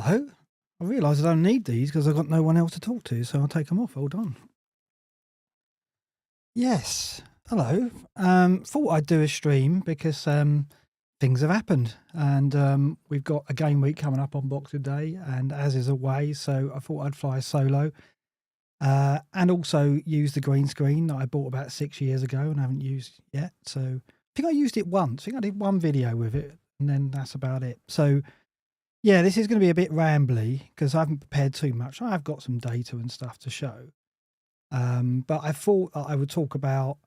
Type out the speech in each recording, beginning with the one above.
Hello. I realise I don't need these because I've got no one else to talk to, so I'll take them off. Hold on. Yes. Hello. Thought I'd do a stream because things have happened, and we've got a game week coming up on Boxing Day, and as is away, so I thought I'd fly solo, and also use the green screen that I bought about 6 years ago and haven't used yet. So I think I used it once. I think I did one video with it, and then that's about it. So yeah, this is going to be a bit rambly because I haven't prepared too much. I have got some data and stuff to show. But I thought that I would talk about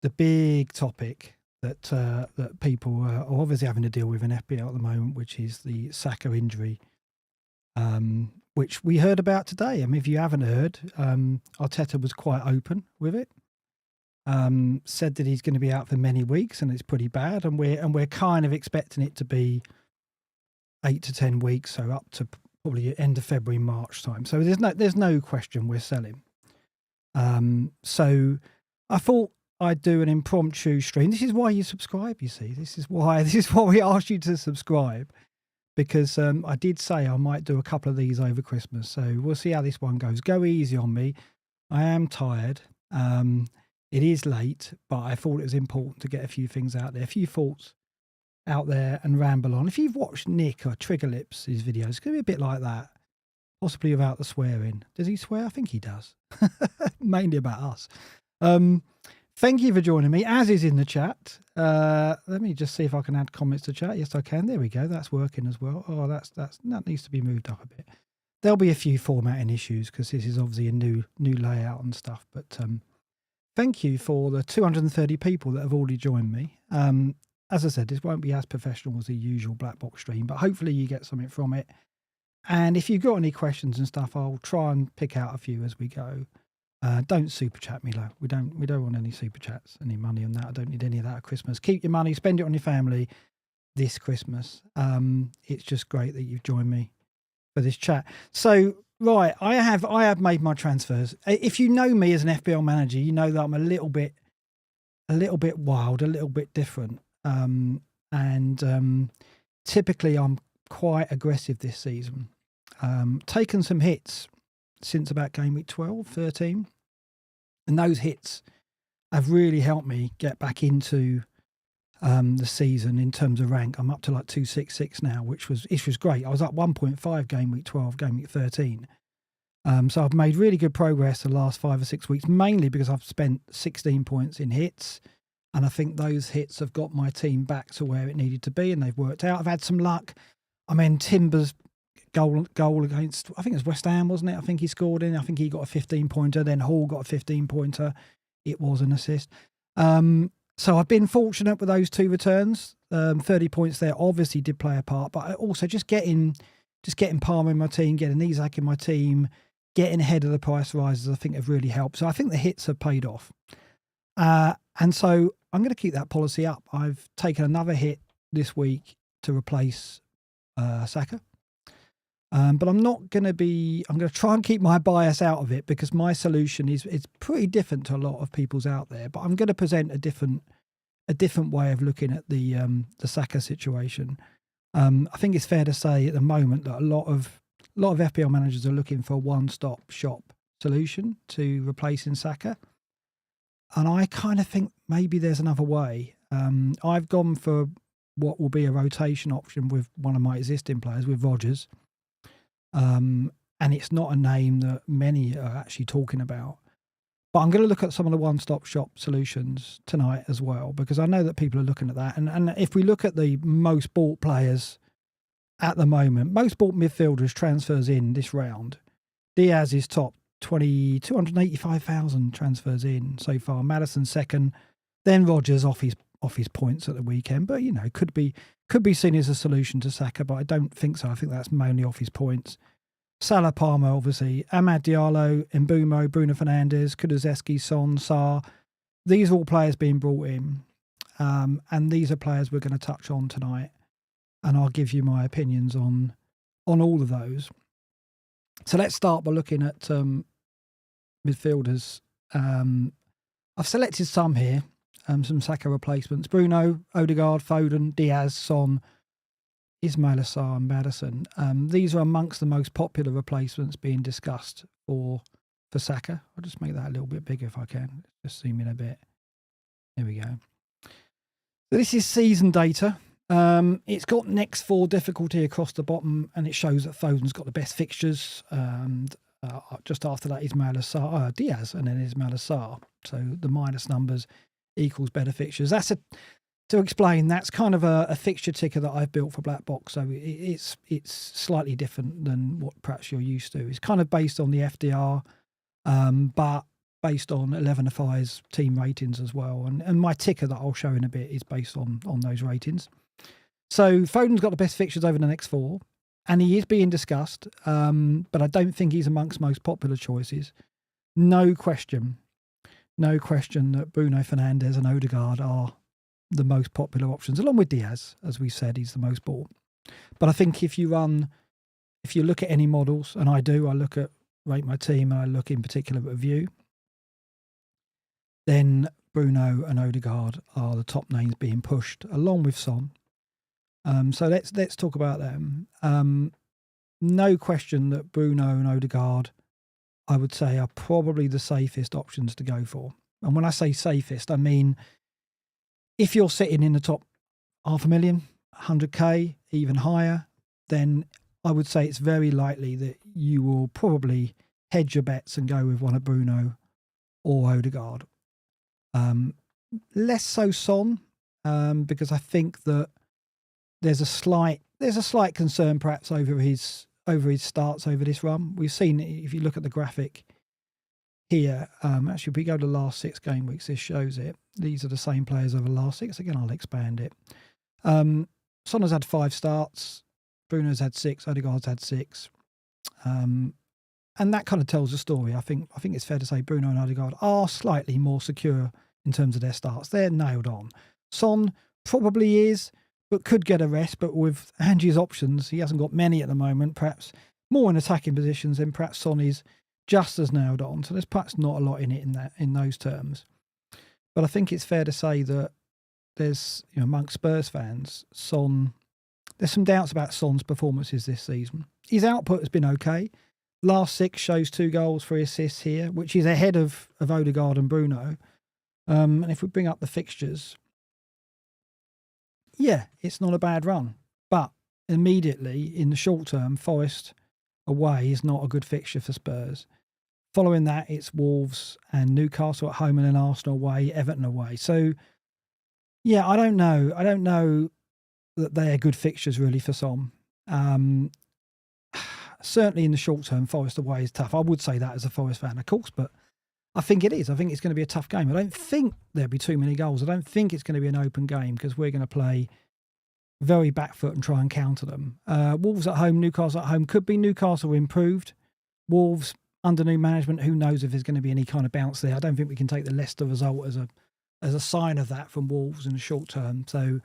the big topic that that people are obviously having to deal with in FPL at the moment, which is the Saka injury, which we heard about today. I mean, if you haven't heard, Arteta was quite open with it. Said that he's going to be out for many weeks and it's pretty bad, and we're kind of expecting it to be 8 to 10 weeks, so up to probably end of February, March time. So there's no question we're selling. So I thought I'd do an impromptu stream. This is why you subscribe, you see. This is why we asked you to subscribe, because I did say I might do a couple of these over Christmas. So we'll see how this one goes. Go easy on me. I am tired. It is late, but I thought it was important to get a few things out there, a few thoughts out there and ramble on. If you've watched Nick or Trigger Lips, his videos, it's going to be a bit like that, possibly without the swearing. Does he swear? I think he does. Mainly about us. Thank you for joining me, as is in the chat. Let me just see if I can add comments to chat. Yes, I can. There we go. That's working as well. Oh, that needs to be moved up a bit. There'll be a few formatting issues because this is obviously a new layout and stuff. But thank you for the 230 people that have already joined me. As I said, this won't be as professional as the usual Black Box stream, but hopefully you get something from it. And if you've got any questions and stuff, I'll try and pick out a few as we go. Don't super chat me though. We don't want any super chats, any money on that. I don't need any of that at Christmas. Keep your money, spend it on your family this Christmas. It's just great that you've joined me for this chat. So right, I have made my transfers. If you know me as an FPL manager, you know that I'm a little bit wild, a little bit different. Typically I'm quite aggressive this season. Taken some hits since about game week 12, 13. And those hits have really helped me get back into the season in terms of rank. I'm up to like 266 now, which was great. I was up 1.5 game week 12, game week 13. So I've made really good progress the last 5 or 6 weeks, mainly because I've spent 16 points in hits. And I think those hits have got my team back to where it needed to be, and they've worked out. I've had some luck. I mean, Timber's goal against, I think it was West Ham, wasn't it? I think he scored in. I think he got a 15-pointer. Then Hall got a 15-pointer. It was an assist. So I've been fortunate with those 2 returns. 30 points there obviously did play a part, but I also just getting Palmer in my team, getting Isak in my team, getting ahead of the price rises, I think have really helped. So I think the hits have paid off. And so I'm going to keep that policy up. I've taken another hit this week to replace Saka. But I'm going to try and keep my bias out of it, because my solution is pretty different to a lot of people's out there. But I'm going to present a different way of looking at the Saka situation. I think it's fair to say at the moment that a lot of FPL managers are looking for a one-stop shop solution to replacing Saka. And I kind of think maybe there's another way. I've gone for what will be a rotation option with one of my existing players, with Rodgers. And it's not a name that many are actually talking about. But I'm going to look at some of the one-stop shop solutions tonight as well, because I know that people are looking at that. And if we look at the most bought players at the moment, most bought midfielders transfers in this round, Diaz is top. 285,000 transfers in so far. Maddison second, then Rodgers off his points at the weekend, but could be seen as a solution to Saka, but I don't think so. I think that's mainly off his points. Salah, Palmer, obviously, Amad Diallo, Mbumo, Bruno Fernandes, Kulusevski, Son, Sarr. These are all players being brought in, and these are players we're going to touch on tonight, and I'll give you my opinions on all of those. So let's start by looking at midfielders. I've selected some here, some Saka replacements. Bruno, Odegaard, Foden, Diaz, Son, Ismail Assar and Maddison. These are amongst the most popular replacements being discussed for Saka. I'll just make that a little bit bigger if I can. Just zoom in a bit. There we go. So this is season data. It's got next 4 difficulty across the bottom, and it shows that Foden's got the best fixtures. And just after that, Ismail Assar, Diaz, and then Ismail Assar. So the minus numbers equals better fixtures. To explain, that's kind of a fixture ticker that I've built for BlackBox. So it's slightly different than what perhaps you're used to. It's kind of based on the FDR, but based on 11FI's team ratings as well. And my ticker that I'll show in a bit is based on those ratings. So Foden's got the best fixtures over the next 4, and he is being discussed, but I don't think he's amongst most popular choices. No question that Bruno Fernandes and Odegaard are the most popular options, along with Diaz. As we said, he's the most bought. But I think if you look at any models, and I look at Rate My Team, and I look in particular at Review, then Bruno and Odegaard are the top names being pushed, along with Son. So let's talk about them. No question that Bruno and Odegaard, I would say, are probably the safest options to go for. And when I say safest, I mean, if you're sitting in the top 500,000, 100k, even higher, then I would say it's very likely that you will probably hedge your bets and go with one of Bruno or Odegaard. Less so Son, because I think that there's a slight concern perhaps over his starts over this run. We've seen, if you look at the graphic here, actually if we go to the last 6 game weeks, this shows it. These are the same players over the last 6. Again, I'll expand it. Son has had 5 starts, Bruno's had 6, Odegaard's had 6. And that kind of tells the story. I think it's fair to say Bruno and Odegaard are slightly more secure in terms of their starts. They're nailed on. Son probably is, but could get a rest. But with Angie's options, he hasn't got many at the moment. Perhaps more in attacking positions, and perhaps Son is just as nailed on. So there's perhaps not a lot in it in those terms. But I think it's fair to say that there's, amongst Spurs fans, Son, there's some doubts about Son's performances this season. His output has been okay. Last 6 shows 2 goals, 3 assists here, which is ahead of Odegaard and Bruno. And if we bring up the fixtures, yeah, it's not a bad run. But immediately, in the short term, Forest away is not a good fixture for Spurs. Following that, it's Wolves and Newcastle at home, and then Arsenal away, Everton away. So, yeah, I don't know. I don't know that they're good fixtures really for Son. Certainly in the short term, Forest away is tough. I would say that as a Forest fan, of course, but I think it is. I think it's going to be a tough game. I don't think there'll be too many goals. I don't think it's going to be an open game, because we're going to play very back foot and try and counter them. Wolves at home, Newcastle at home. Could be Newcastle improved. Wolves under new management, who knows if there's going to be any kind of bounce there. I don't think we can take the Leicester result as a sign of that from Wolves in the short term. So,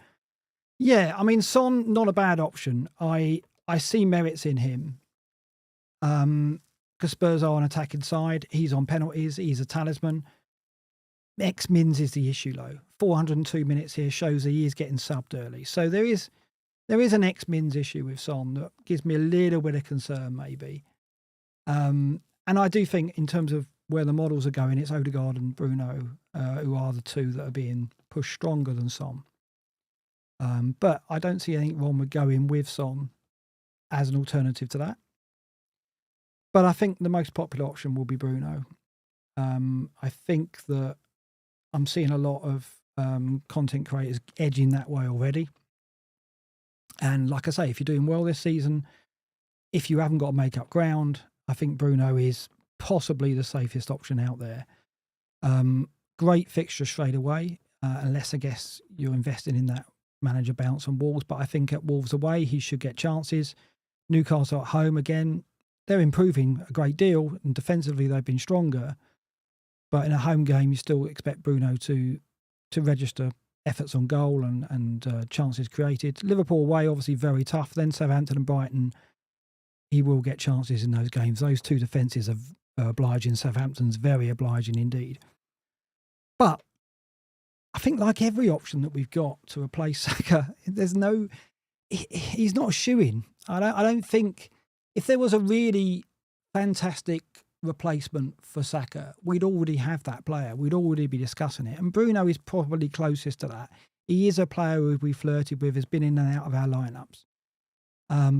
yeah, I mean, Son, not a bad option. I see merits in him. Because Spurs are on attacking side. He's on penalties. He's a talisman. X-Mins is the issue, though. 402 minutes here shows that he is getting subbed early. So there is an X-Mins issue with Son that gives me a little bit of concern, maybe. And I do think, in terms of where the models are going, it's Odegaard and Bruno who are the 2 that are being pushed stronger than Son. But I don't see anything wrong with going with Son as an alternative to that. But I think the most popular option will be Bruno. I think that I'm seeing a lot of content creators edging that way already. And like I say, if you're doing well this season, if you haven't got to make up ground, I think Bruno is possibly the safest option out there. Great fixture straight away, unless I guess you're investing in that manager bounce on Wolves. But I think at Wolves away, he should get chances. Newcastle at home, again, they're improving a great deal, and defensively they've been stronger. But in a home game, you still expect Bruno to register efforts on goal and chances created. Liverpool away, obviously very tough. Then Southampton and Brighton, he will get chances in those games. Those 2 defences are obliging. Southampton's very obliging indeed. But I think, like every option that we've got to replace Saka, there's no he's not a shoo-in. I don't think if there was a really fantastic replacement for Saka, we'd already have that player. We'd already be discussing it. And Bruno is probably closest to that. He is a player who we flirted with, has been in and out of our lineups.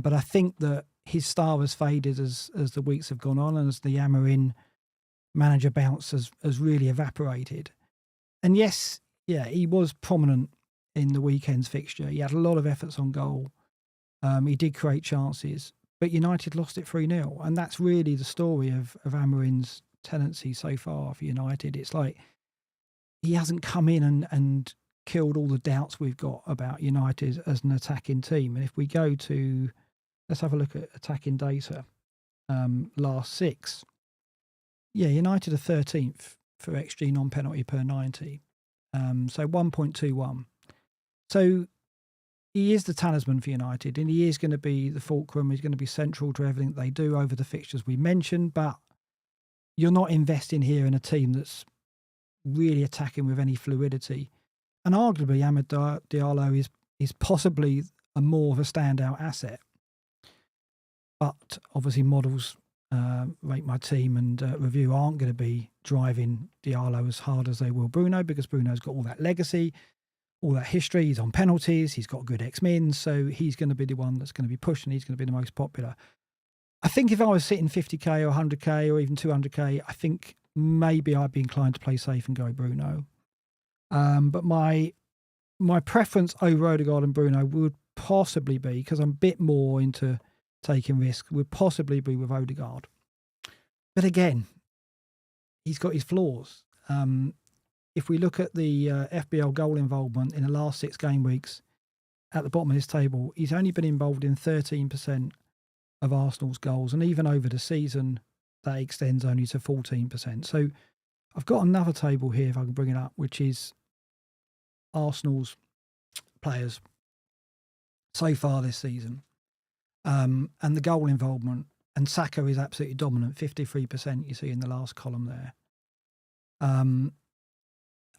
But I think that his star has faded as the weeks have gone on and as the Amorim manager bounce has really evaporated. And yes, yeah, he was prominent in the weekend's fixture. He had a lot of efforts on goal. He did create chances, but United lost it 3-0. And that's really the story of Amorim's tendency so far for United. It's like he hasn't come in and killed all the doubts we've got about United as an attacking team. And if we go to, let's have a look at attacking data, last 6. Yeah, United are 13th for XG non-penalty per 90. So 1.21. So he is the talisman for United, and he is going to be the fulcrum. He's going to be central to everything they do over the fixtures we mentioned, but you're not investing here in a team that's really attacking with any fluidity. And arguably, Amad Diallo is possibly more of a standout asset. But obviously, models, Rate My Team and Review aren't going to be driving Diallo as hard as they will Bruno, because Bruno's got all that legacy, all that history. He's on penalties. He's got good X-Min. So he's going to be the one that's going to be pushed, and he's going to be the most popular. I think if I was sitting 50k or 100k or even 200k, I think maybe I'd be inclined to play safe and go Bruno. But my preference over Odegaard and Bruno would possibly be, because I'm a bit more into taking risks, would possibly be with Odegaard. But again, he's got his flaws. If we look at the FPL goal involvement in the last 6 game weeks, at the bottom of this table, he's only been involved in 13% of Arsenal's goals. And even over the season, that extends only to 14%. So I've got another table here, if I can bring it up, which is Arsenal's players so far this season. And the goal involvement. And Saka is absolutely dominant, 53% you see in the last column there.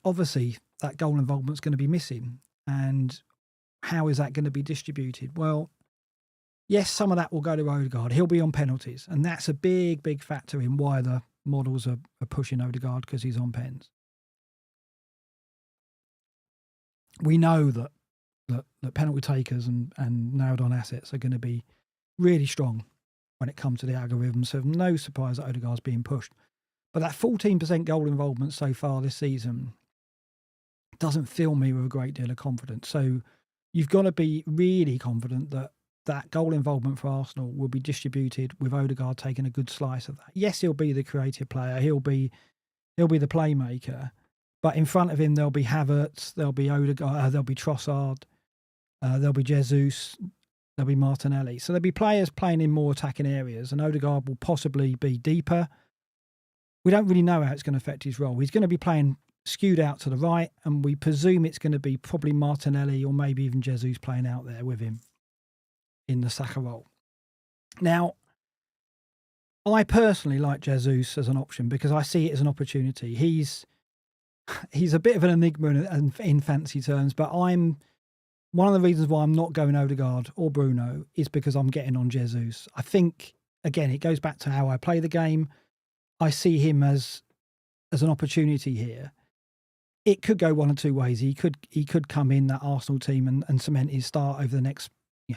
Obviously, that goal involvement is going to be missing. And how is that going to be distributed? Well, yes, some of that will go to Odegaard. He'll be on penalties. And that's a big, big factor in why the models are pushing Odegaard, because he's on pens. We know that penalty takers and nailed-on assets are going to be really strong when it comes to the algorithm. So no surprise that Odegaard's being pushed. But that 14% goal involvement so far this season doesn't fill me with a great deal of confidence. So you've got to be really confident that that goal involvement for Arsenal will be distributed with Odegaard taking a good slice of that. Yes, he'll be the creative player. He'll be the playmaker. But in front of him, there'll be Havertz, there'll be Odegaard, there'll be Trossard, there'll be Jesus, there'll be Martinelli. So there'll be players playing in more attacking areas, and Odegaard will possibly be deeper. We don't really know how it's going to affect his role. He's going to be playing skewed out to the right, and we presume it's going to be probably Martinelli or maybe even Jesus playing out there with him in the Saka role. Now, I personally like Jesus as an option because I see it as an opportunity. He's a bit of an enigma in fantasy terms, but one of the reasons why I'm not going Odegaard or Bruno is because I'm getting on Jesus. I think, again, it goes back to how I play the game. I see him as an opportunity here. It could go one or two ways. He could come in that Arsenal team and cement his start over the next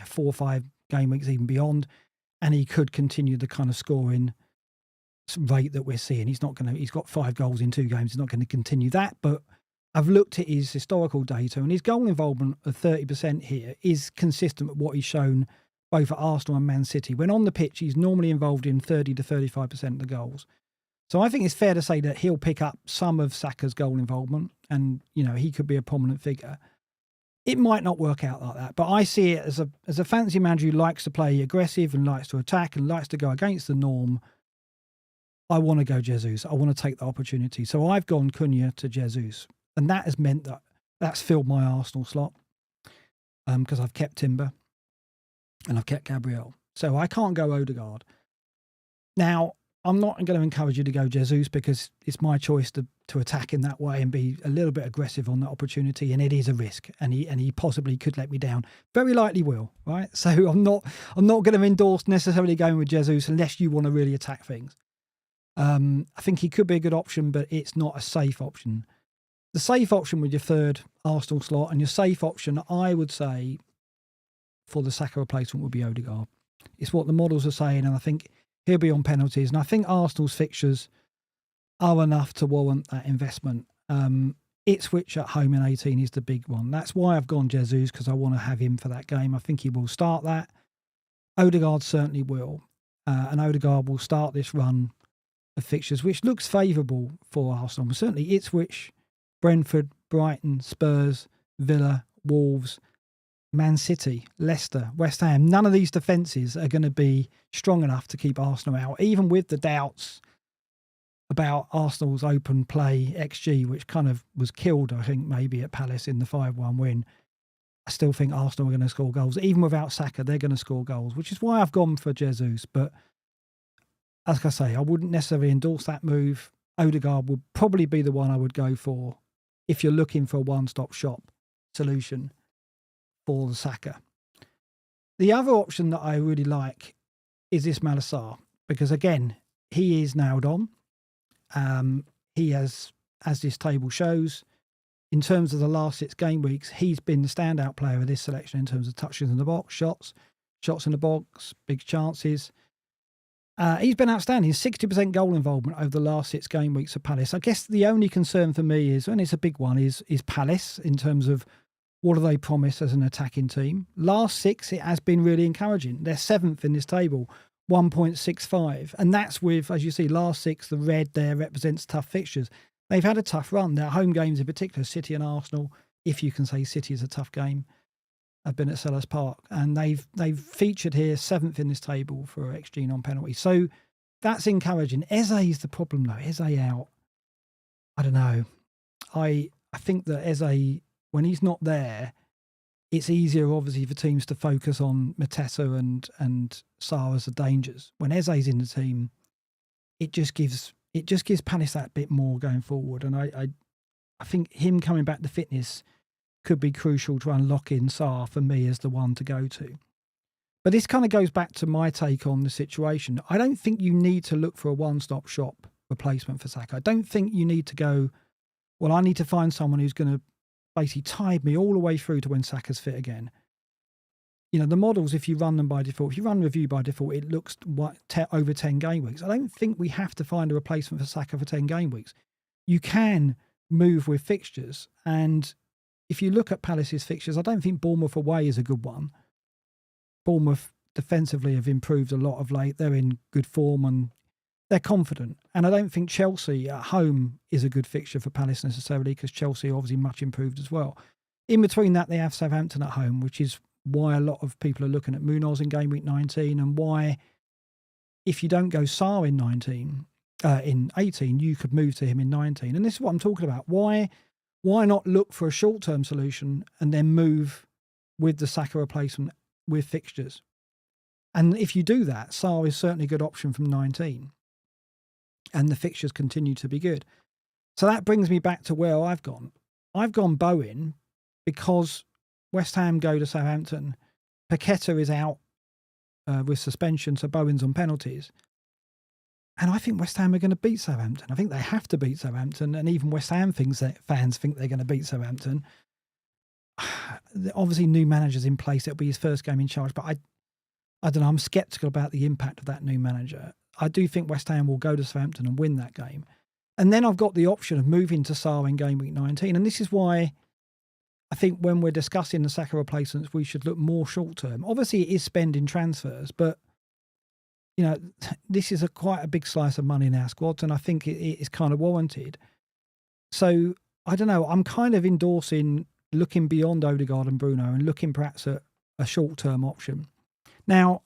4 or 5 game weeks, even beyond, and he could continue the kind of scoring rate that we're seeing. He's got 5 goals in 2 games. He's not going to continue that, but I've looked at his historical data, and his goal involvement of 30% here is consistent with what he's shown both at Arsenal and Man City. When on the pitch, he's normally involved in 30 to 35% of the goals. So I think it's fair to say that he'll pick up some of Saka's goal involvement, and he could be a prominent figure. It might not work out like that, but I see it as a fantasy manager who likes to play aggressive and likes to attack and likes to go against the norm. I want to go Jesus. I want to take the opportunity. So I've gone Cunha to Jesus. And that has meant that's filled my Arsenal slot because I've kept Timber and I've kept Gabriel. So I can't go Odegaard. Now, I'm not going to encourage you to go Jesus because it's my choice to attack in that way and be a little bit aggressive on that opportunity, and it is a risk, and he possibly could let me down. Very likely will, right? So I'm not going to endorse necessarily going with Jesus unless you want to really attack things. I think he could be a good option, but it's not a safe option. The safe option with your third Arsenal slot, and your safe option, I would say, for the Saka replacement would be Odegaard. It's what the models are saying, and I think he'll be on penalties. And I think Arsenal's fixtures are enough to warrant that investment. Ipswich at home in 18 is the big one. That's why I've gone Jesus, because I want to have him for that game. I think he will start that. Odegaard certainly will. And Odegaard will start this run of fixtures, which looks favourable for Arsenal. Certainly Ipswich, Brentford, Brighton, Spurs, Villa, Wolves, Man City, Leicester, West Ham. None of these defences are going to be strong enough to keep Arsenal out, even with the doubts about Arsenal's open play XG, which kind of was killed, I think, maybe at Palace in the 5-1 win. I still think Arsenal are going to score goals. Even without Saka, they're going to score goals, which is why I've gone for Jesus. But as I say, I wouldn't necessarily endorse that move. Odegaard would probably be the one I would go for if you're looking for a one-stop shop solution for the Saka. The other option that I really like is Ismail Assar, because again, he is nailed on. He has, as this table shows, in terms of the last 6 game weeks, he's been the standout player of this selection in terms of touches in the box, shots in the box, big chances. He's been outstanding. 60% goal involvement over the last 6 game weeks of Palace. I guess the only concern for me is, and it's a big one, is Palace in terms of what do they promise as an attacking team. Last 6, it has been really encouraging. They're 7th in this table, 1.65. And that's with, as you see, last 6, the red there represents tough fixtures. They've had a tough run. Their home games in particular, City and Arsenal, if you can say City is a tough game, have been at Selhurst Park. And they've featured here 7th in this table for XG non-penalty. So that's encouraging. Eze is the problem, though. Eze out. I don't know. I think that Eze, when he's not there, it's easier, obviously, for teams to focus on Mateta and Sarr as the dangers. When Eze's in the team, it just gives Palace that bit more going forward. And I think him coming back to fitness could be crucial to unlocking Sarr for me as the one to go to. But this kind of goes back to my take on the situation. I don't think you need to look for a one-stop shop replacement for Saka. I don't think you need to go, well, I need to find someone who's going to basically tide me all the way through to when Saka's fit again. You know, the models, if you run them by default, if you run review by default, it looks over 10 game weeks. I don't think we have to find a replacement for Saka for 10 game weeks. You can move with fixtures. And if you look at Palace's fixtures, I don't think Bournemouth away is a good one. Bournemouth defensively have improved a lot of late. They're in good form and they're confident. And I don't think Chelsea at home is a good fixture for Palace necessarily, because Chelsea are obviously much improved as well. In between that, they have Southampton at home, which is why a lot of people are looking at Munoz in game week 19, and why, if you don't go Sarr in 18, you could move to him in 19. And this is what I'm talking about. Why not look for a short-term solution and then move with the Saka replacement with fixtures? And if you do that, Sarr is certainly a good option from 19. And the fixtures continue to be good. So that brings me back to where I've gone. I've gone Bowen because West Ham go to Southampton. Paqueta is out with suspension, so Bowen's on penalties. And I think West Ham are going to beat Southampton. I think they have to beat Southampton, and even West Ham fans think they're going to beat Southampton. Obviously, new manager's in place. It'll be his first game in charge, but I don't know. I'm sceptical about the impact of that new manager. I do think West Ham will go to Southampton and win that game. And then I've got the option of moving to Sarr in game week 19. And this is why I think when we're discussing the Saka replacements, we should look more short term. Obviously, it is spending transfers, but you know, this is quite a big slice of money in our squads, and I think it is kind of warranted. So I don't know. I'm kind of endorsing looking beyond Odegaard and Bruno and looking perhaps at a short term option. Now,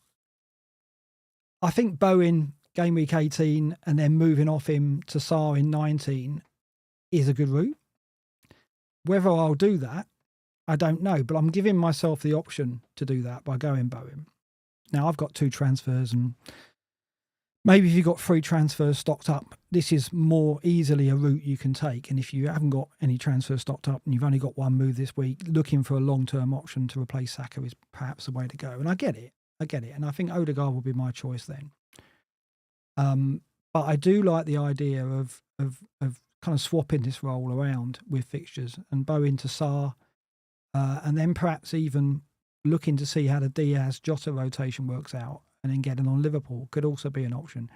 I think Bowen game week 18 and then moving off him to Sarr in 19 is a good route. Whether I'll do that, I don't know, but I'm giving myself the option to do that by going Bowen. Now, I've got 2 transfers and maybe if you've got 3 transfers stocked up, this is more easily a route you can take. And if you haven't got any transfers stocked up and you've only got one move this week, looking for a long-term option to replace Saka is perhaps the way to go. And I get it. And I think Odegaard will be my choice then. But I do like the idea of kind of swapping this role around with fixtures and bow into Sarr, and then perhaps even looking to see how the Diaz-Jota rotation works out, and then getting on Liverpool could also be an option.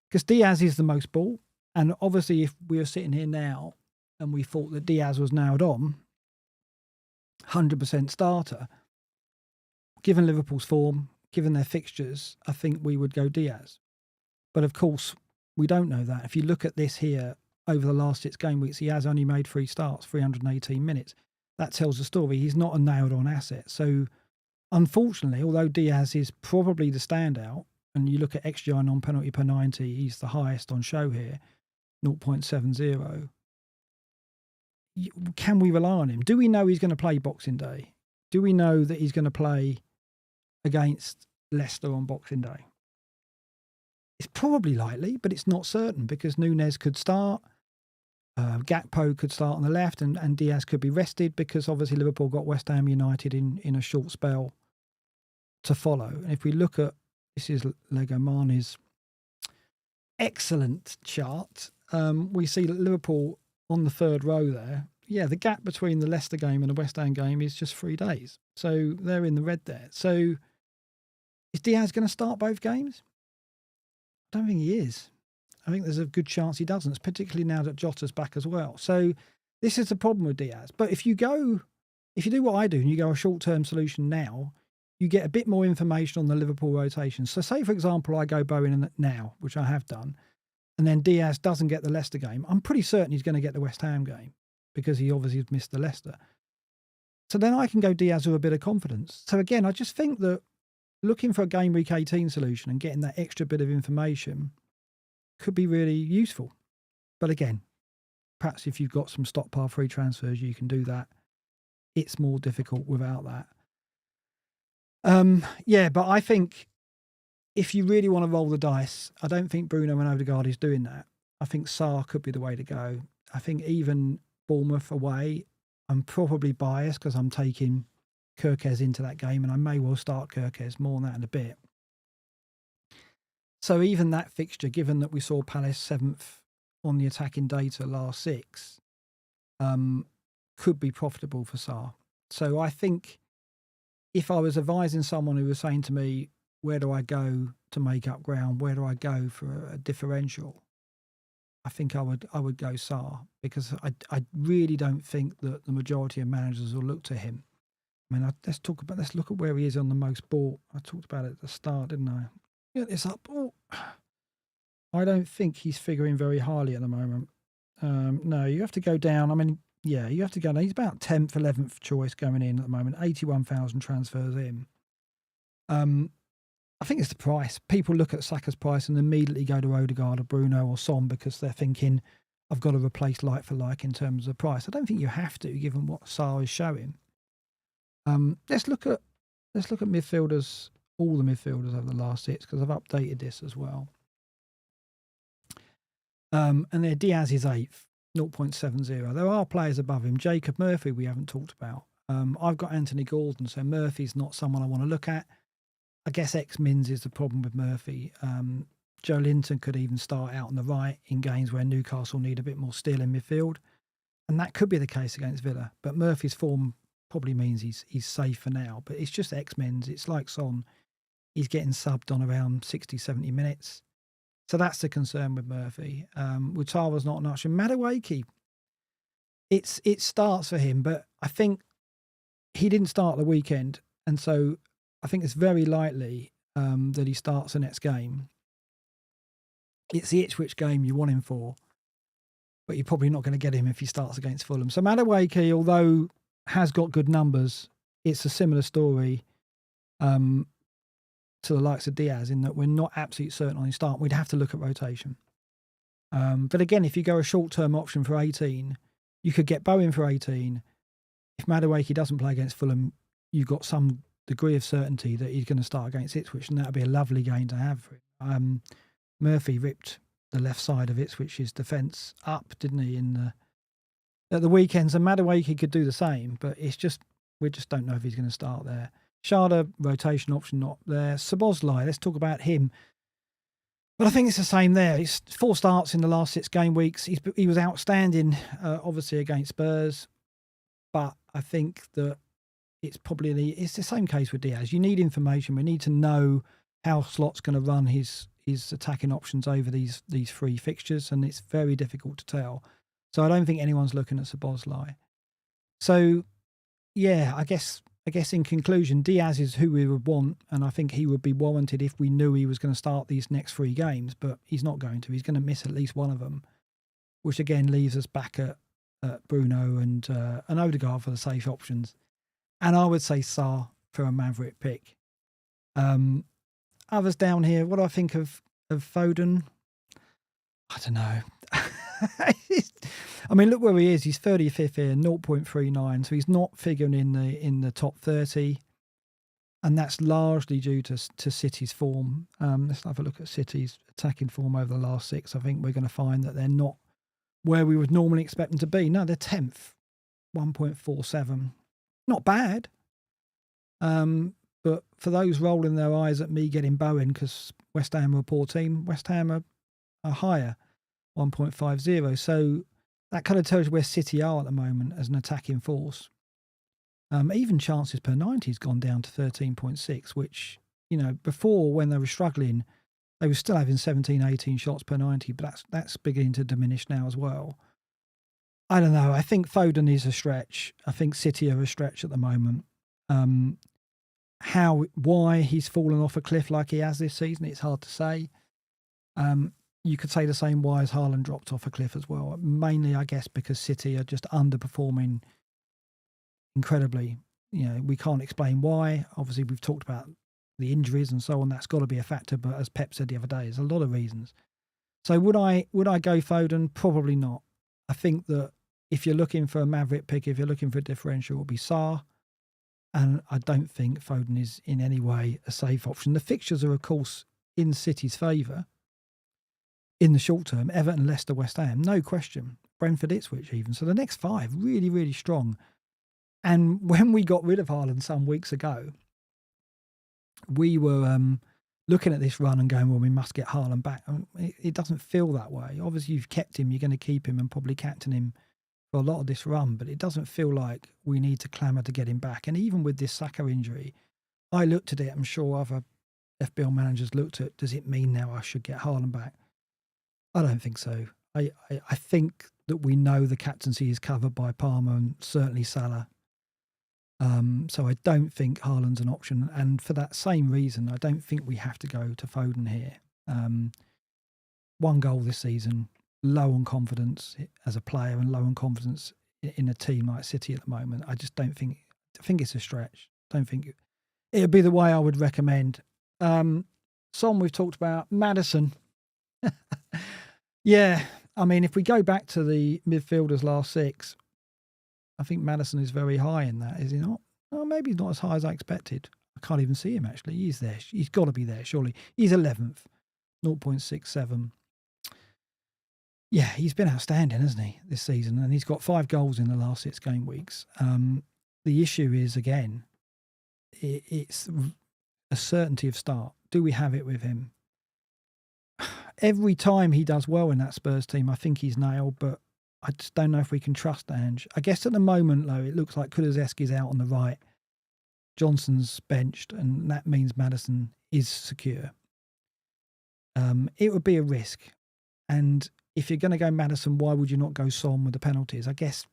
Because Diaz is the most ball, and obviously if we were sitting here now and we thought that Diaz was nailed on, 100% starter, given Liverpool's form, given their fixtures, I think we would go Diaz. But of course, we don't know that. If you look at this here, over the last 6 game weeks, he has only made 3 starts, 318 minutes. That tells the story. He's not a nailed-on asset. So, unfortunately, although Diaz is probably the standout, and you look at XGI non-penalty per 90, he's the highest on show here, 0.70. Can we rely on him? Do we know he's going to play Boxing Day? Do we know that he's going to play against Leicester on Boxing Day? It's probably likely, but it's not certain because Núñez could start, Gakpo could start on the left, and Diaz could be rested because obviously Liverpool got West Ham United in a short spell to follow. And if we look at, this is Lego Mane's excellent chart, we see that Liverpool on the 3rd row there, yeah, the gap between the Leicester game and the West Ham game is just 3 days. So they're in the red there. So is Diaz going to start both games? I don't think he is. I think there's a good chance he doesn't, particularly now that Jota's back as well. So this is the problem with Diaz. But if you do what I do and you go a short-term solution now, you get a bit more information on the Liverpool rotation. So say, for example, I go Bowen now, which I have done, and then Diaz doesn't get the Leicester game. I'm pretty certain he's going to get the West Ham game because he obviously has missed the Leicester. So then I can go Diaz with a bit of confidence. So again, I just think that looking for a game week 18 solution and getting that extra bit of information could be really useful. But again, perhaps if you've got some stockpile free transfers, you can do that. It's more difficult without that. But I think if you really want to roll the dice, I don't think Bruno and Odegaard is doing that. I think Sarr could be the way to go. I think even Bournemouth away, I'm probably biased because I'm taking Kirkez into that game, and I may well start Kirkez, more on that in a bit. So even that fixture, given that we saw Palace 7th on the attacking data last 6, could be profitable for Sarr. So I think if I was advising someone who was saying to me, where do I go to make up ground? Where do I go for a differential? I think I would go Sarr, because I really don't think that the majority of managers will look to him. I mean, let's look at where he is on the most bought. I talked about it at the start, didn't I? Get this up. Oh, I don't think he's figuring very highly at the moment. No, you have to go down. I mean, yeah, you have to go down. He's about 10th, 11th choice going in at the moment. 81,000 transfers in. I think it's the price. People look at Saka's price and immediately go to Odegaard or Bruno or Son because they're thinking, I've got to replace like for like in terms of price. I don't think you have to, given what Sarr is showing. Let's look at midfielders, all the midfielders over the last 6, because I've updated this as well. And there, Diaz is 8th, 0.70. There are players above him. Jacob Murphy we haven't talked about. I've got Anthony Gordon, so Murphy's not someone I want to look at. I guess X-Mins is the problem with Murphy. Joe Linton could even start out on the right in games where Newcastle need a bit more steel in midfield. And that could be the case against Villa. But Murphy's form probably means he's safe for now. But it's just X-Mins. It's like Son. He's getting subbed on around 60, 70 minutes. So that's the concern with Murphy. Wutara's not an option. Madueke, it starts for him, but I think he didn't start the weekend. And so I think it's very likely that he starts the next game. It's the Ipswich game you want him for, but you're probably not going to get him if he starts against Fulham. So Madueke, although has got good numbers, it's a similar story to the likes of Diaz in that we're not absolutely certain on his start. We'd have to look at rotation. But again, if you go a short-term option for 18, you could get Bowen for 18. If Madueke doesn't play against Fulham, you've got some degree of certainty that he's going to start against Ipswich, and that would be a lovely game to have for him. Murphy ripped the left side of Ipswich's defence up, didn't he, at the weekends? And Madueke could do the same, but we just don't know if he's going to start there. Sharda, rotation option not there. Szoboszlai, let's talk about him. But I think it's the same there. It's 4 starts in the last 6 game weeks. He was outstanding, obviously, against Spurs. But I think that it's the same case with Diaz. You need information. We need to know how Slot's going to run his attacking options over these 3 fixtures, and it's very difficult to tell. So I don't think anyone's looking at Szoboszlai. So, yeah, I guess in conclusion, Diaz is who we would want, and I think he would be warranted if we knew he was going to start these next 3 games, but he's not going to. He's going to miss at least one of them, which again leaves us back at Bruno and Odegaard for the safe options. And I would say Sarr for a Maverick pick. Others down here, what do I think of Foden? I don't know. I mean, look where he is. He's 35th here, 0.39. So he's not figuring in the top 30. And that's largely due to City's form. Let's have a look at City's attacking form over the last 6. I think we're going to find that they're not where we would normally expect them to be. No, they're 10th, 1.47. Not bad. But for those rolling their eyes at me getting Bowen because West Ham are a poor team, West Ham are higher, 1.50. So that kind of tells you where City are at the moment as an attacking force. Even chances per 90 has gone down to 13.6, which, before when they were struggling, they were still having 17, 18 shots per 90, but that's beginning to diminish now as well. I don't know. I think Foden is a stretch. I think City are a stretch at the moment. Why he's fallen off a cliff like he has this season, it's hard to say. You could say the same why has Haaland dropped off a cliff as well. Mainly, I guess, because City are just underperforming incredibly. We can't explain why. Obviously, we've talked about the injuries and so on. That's got to be a factor. But as Pep said the other day, there's a lot of reasons. So would I go Foden? Probably not. I think that if you're looking for a Maverick pick, if you're looking for a differential, it will be Sarr. And I don't think Foden is in any way a safe option. The fixtures are, of course, in City's favour in the short term. Everton, Leicester, West Ham, no question. Brentford, Ipswich even. So the next 5, really, really strong. And when we got rid of Haaland some weeks ago, we were looking at this run and going, well, we must get Haaland back. It doesn't feel that way. Obviously, you've kept him, you're going to keep him and probably captain him for a lot of this run, but it doesn't feel like we need to clamour to get him back. And even with this Saka injury, I looked at it, I'm sure other FPL managers looked at, does it mean now I should get Haaland back? I don't think so. I think that we know the captaincy is covered by Palmer and certainly Salah. So I don't think Haaland's an option. And for that same reason, I don't think we have to go to Foden here. 1 goal this season, low on confidence as a player and low on confidence in a team like City at the moment. I just don't think, I think it's a stretch. Don't think it would be the way I would recommend. Son, we've talked about. Maddison. Yeah, I mean, if we go back to the midfielders last 6, I think Maddison is very high in that, is he not? Oh, maybe he's not as high as I expected. I can't even see him, actually. He's there. He's got to be there, surely. He's 11th, 0.67. Yeah, he's been outstanding, hasn't he, this season? And he's got 5 goals in the last 6 game weeks. The issue is, again, it's a certainty of start. Do we have it with him? Every time he does well in that Spurs team, I think he's nailed, but I just don't know if we can trust Ange. I guess at the moment, though, it looks like Kulusevski's out on the right. Johnson's benched, and that means Maddison is secure. It would be a risk. And if you're going to go Maddison, why would you not go Son with the penalties? I guess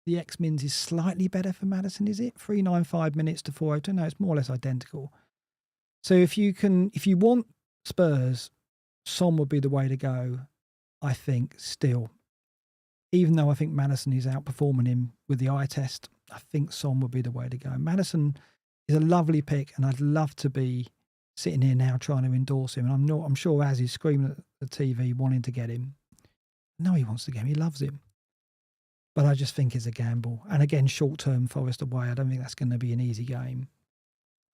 the X-Mins is slightly better for Maddison, is it? 395 minutes to 402. No, it's more or less identical. So if you want Spurs, Son would be the way to go, I think, still. Even though I think Maddison is outperforming him with the eye test, I think Son would be the way to go. Maddison is a lovely pick, and I'd love to be sitting here now trying to endorse him. And I'm sure Az is screaming at the TV wanting to get him. No, he wants to get him. He loves him. But I just think it's a gamble. And again, short-term Forest away, I don't think that's going to be an easy game.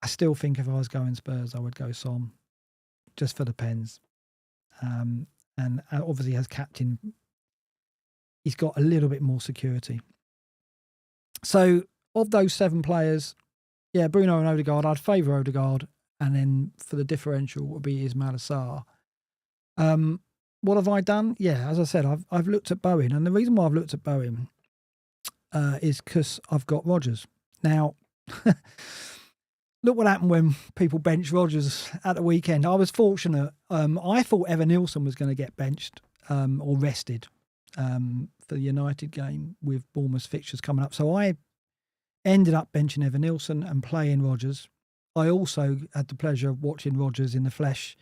I still think if I was going Spurs, I would go Son, just for the pens. And obviously as captain, he's got a little bit more security. So of those 7 players, yeah, Bruno and Odegaard, I'd favour Odegaard, and then for the differential would be Ismail Assar. What have I done? Yeah, as I said, I've looked at Bowen, and the reason why I've looked at Bowen is because I've got Rodgers. Now, look what happened when people benched Rodgers at the weekend. I was fortunate. I thought Evan Nilsson was going to get benched or rested for the United game with Bournemouth's fixtures coming up. So I ended up benching Evan Nilsson and playing Rodgers. I also had the pleasure of watching Rodgers in the flesh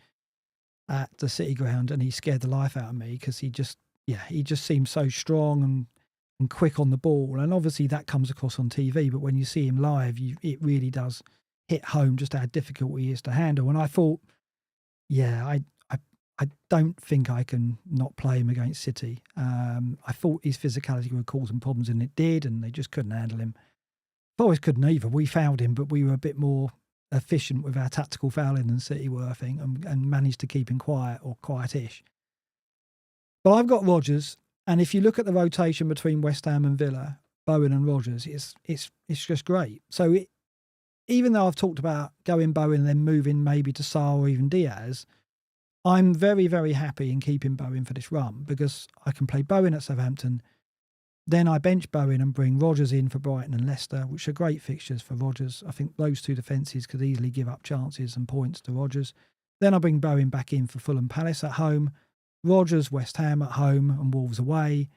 at the City ground, and he scared the life out of me because he just seemed so strong and quick on the ball. And obviously that comes across on TV, but when you see him live, it really does hit home just how difficult he is to handle. And I thought, yeah, I don't think I can not play him against City. I thought his physicality would cause some problems, and it did, and they just couldn't handle him. Always couldn't either. We fouled him, but we were a bit more efficient with our tactical fouling than City were, I think, and managed to keep him quiet or quietish. But I've got Rodgers, and if you look at the rotation between West Ham and Villa, Bowen and Rodgers, it's just great. So even though I've talked about going Bowen and then moving maybe to Sarr or even Diaz, I'm very, very happy in keeping Bowen for this run because I can play Bowen at Southampton. Then I bench Bowen and bring Rodgers in for Brighton and Leicester, which are great fixtures for Rodgers. I think those 2 defences could easily give up chances and points to Rodgers. Then I bring Bowen back in for Fulham Palace at home, Rodgers, West Ham at home and Wolves away.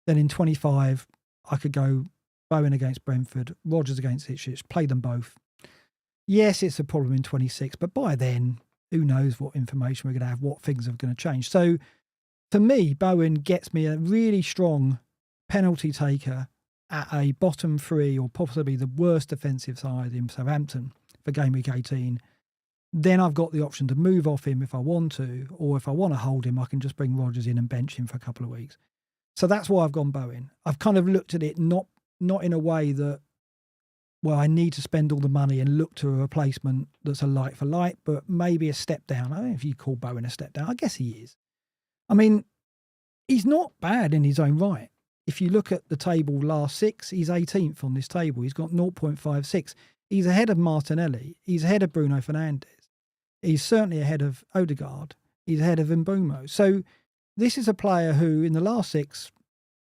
Then in 25, I could go Bowen against Brentford, Rodgers against Ipswich, play them both. Yes, it's a problem in 26, but by then, who knows what information we're going to have, what things are going to change. So for me, Bowen gets me a really strong penalty taker at a bottom 3 or possibly the worst defensive side in Southampton for game week 18. Then I've got the option to move off him if I want to, or if I want to hold him, I can just bring Rodgers in and bench him for a couple of weeks. So that's why I've gone Bowen. I've kind of looked at it not in a way that, well, I need to spend all the money and look to a replacement that's a like for like, but maybe a step down. I don't know if you call Bowen a step down. I guess he is. I mean, he's not bad in his own right. If you look at the table last 6, he's 18th on this table. He's got 0.56. He's ahead of Martinelli. He's ahead of Bruno Fernandes. He's certainly ahead of Odegaard. He's ahead of Mbeumo. So this is a player who in the last 6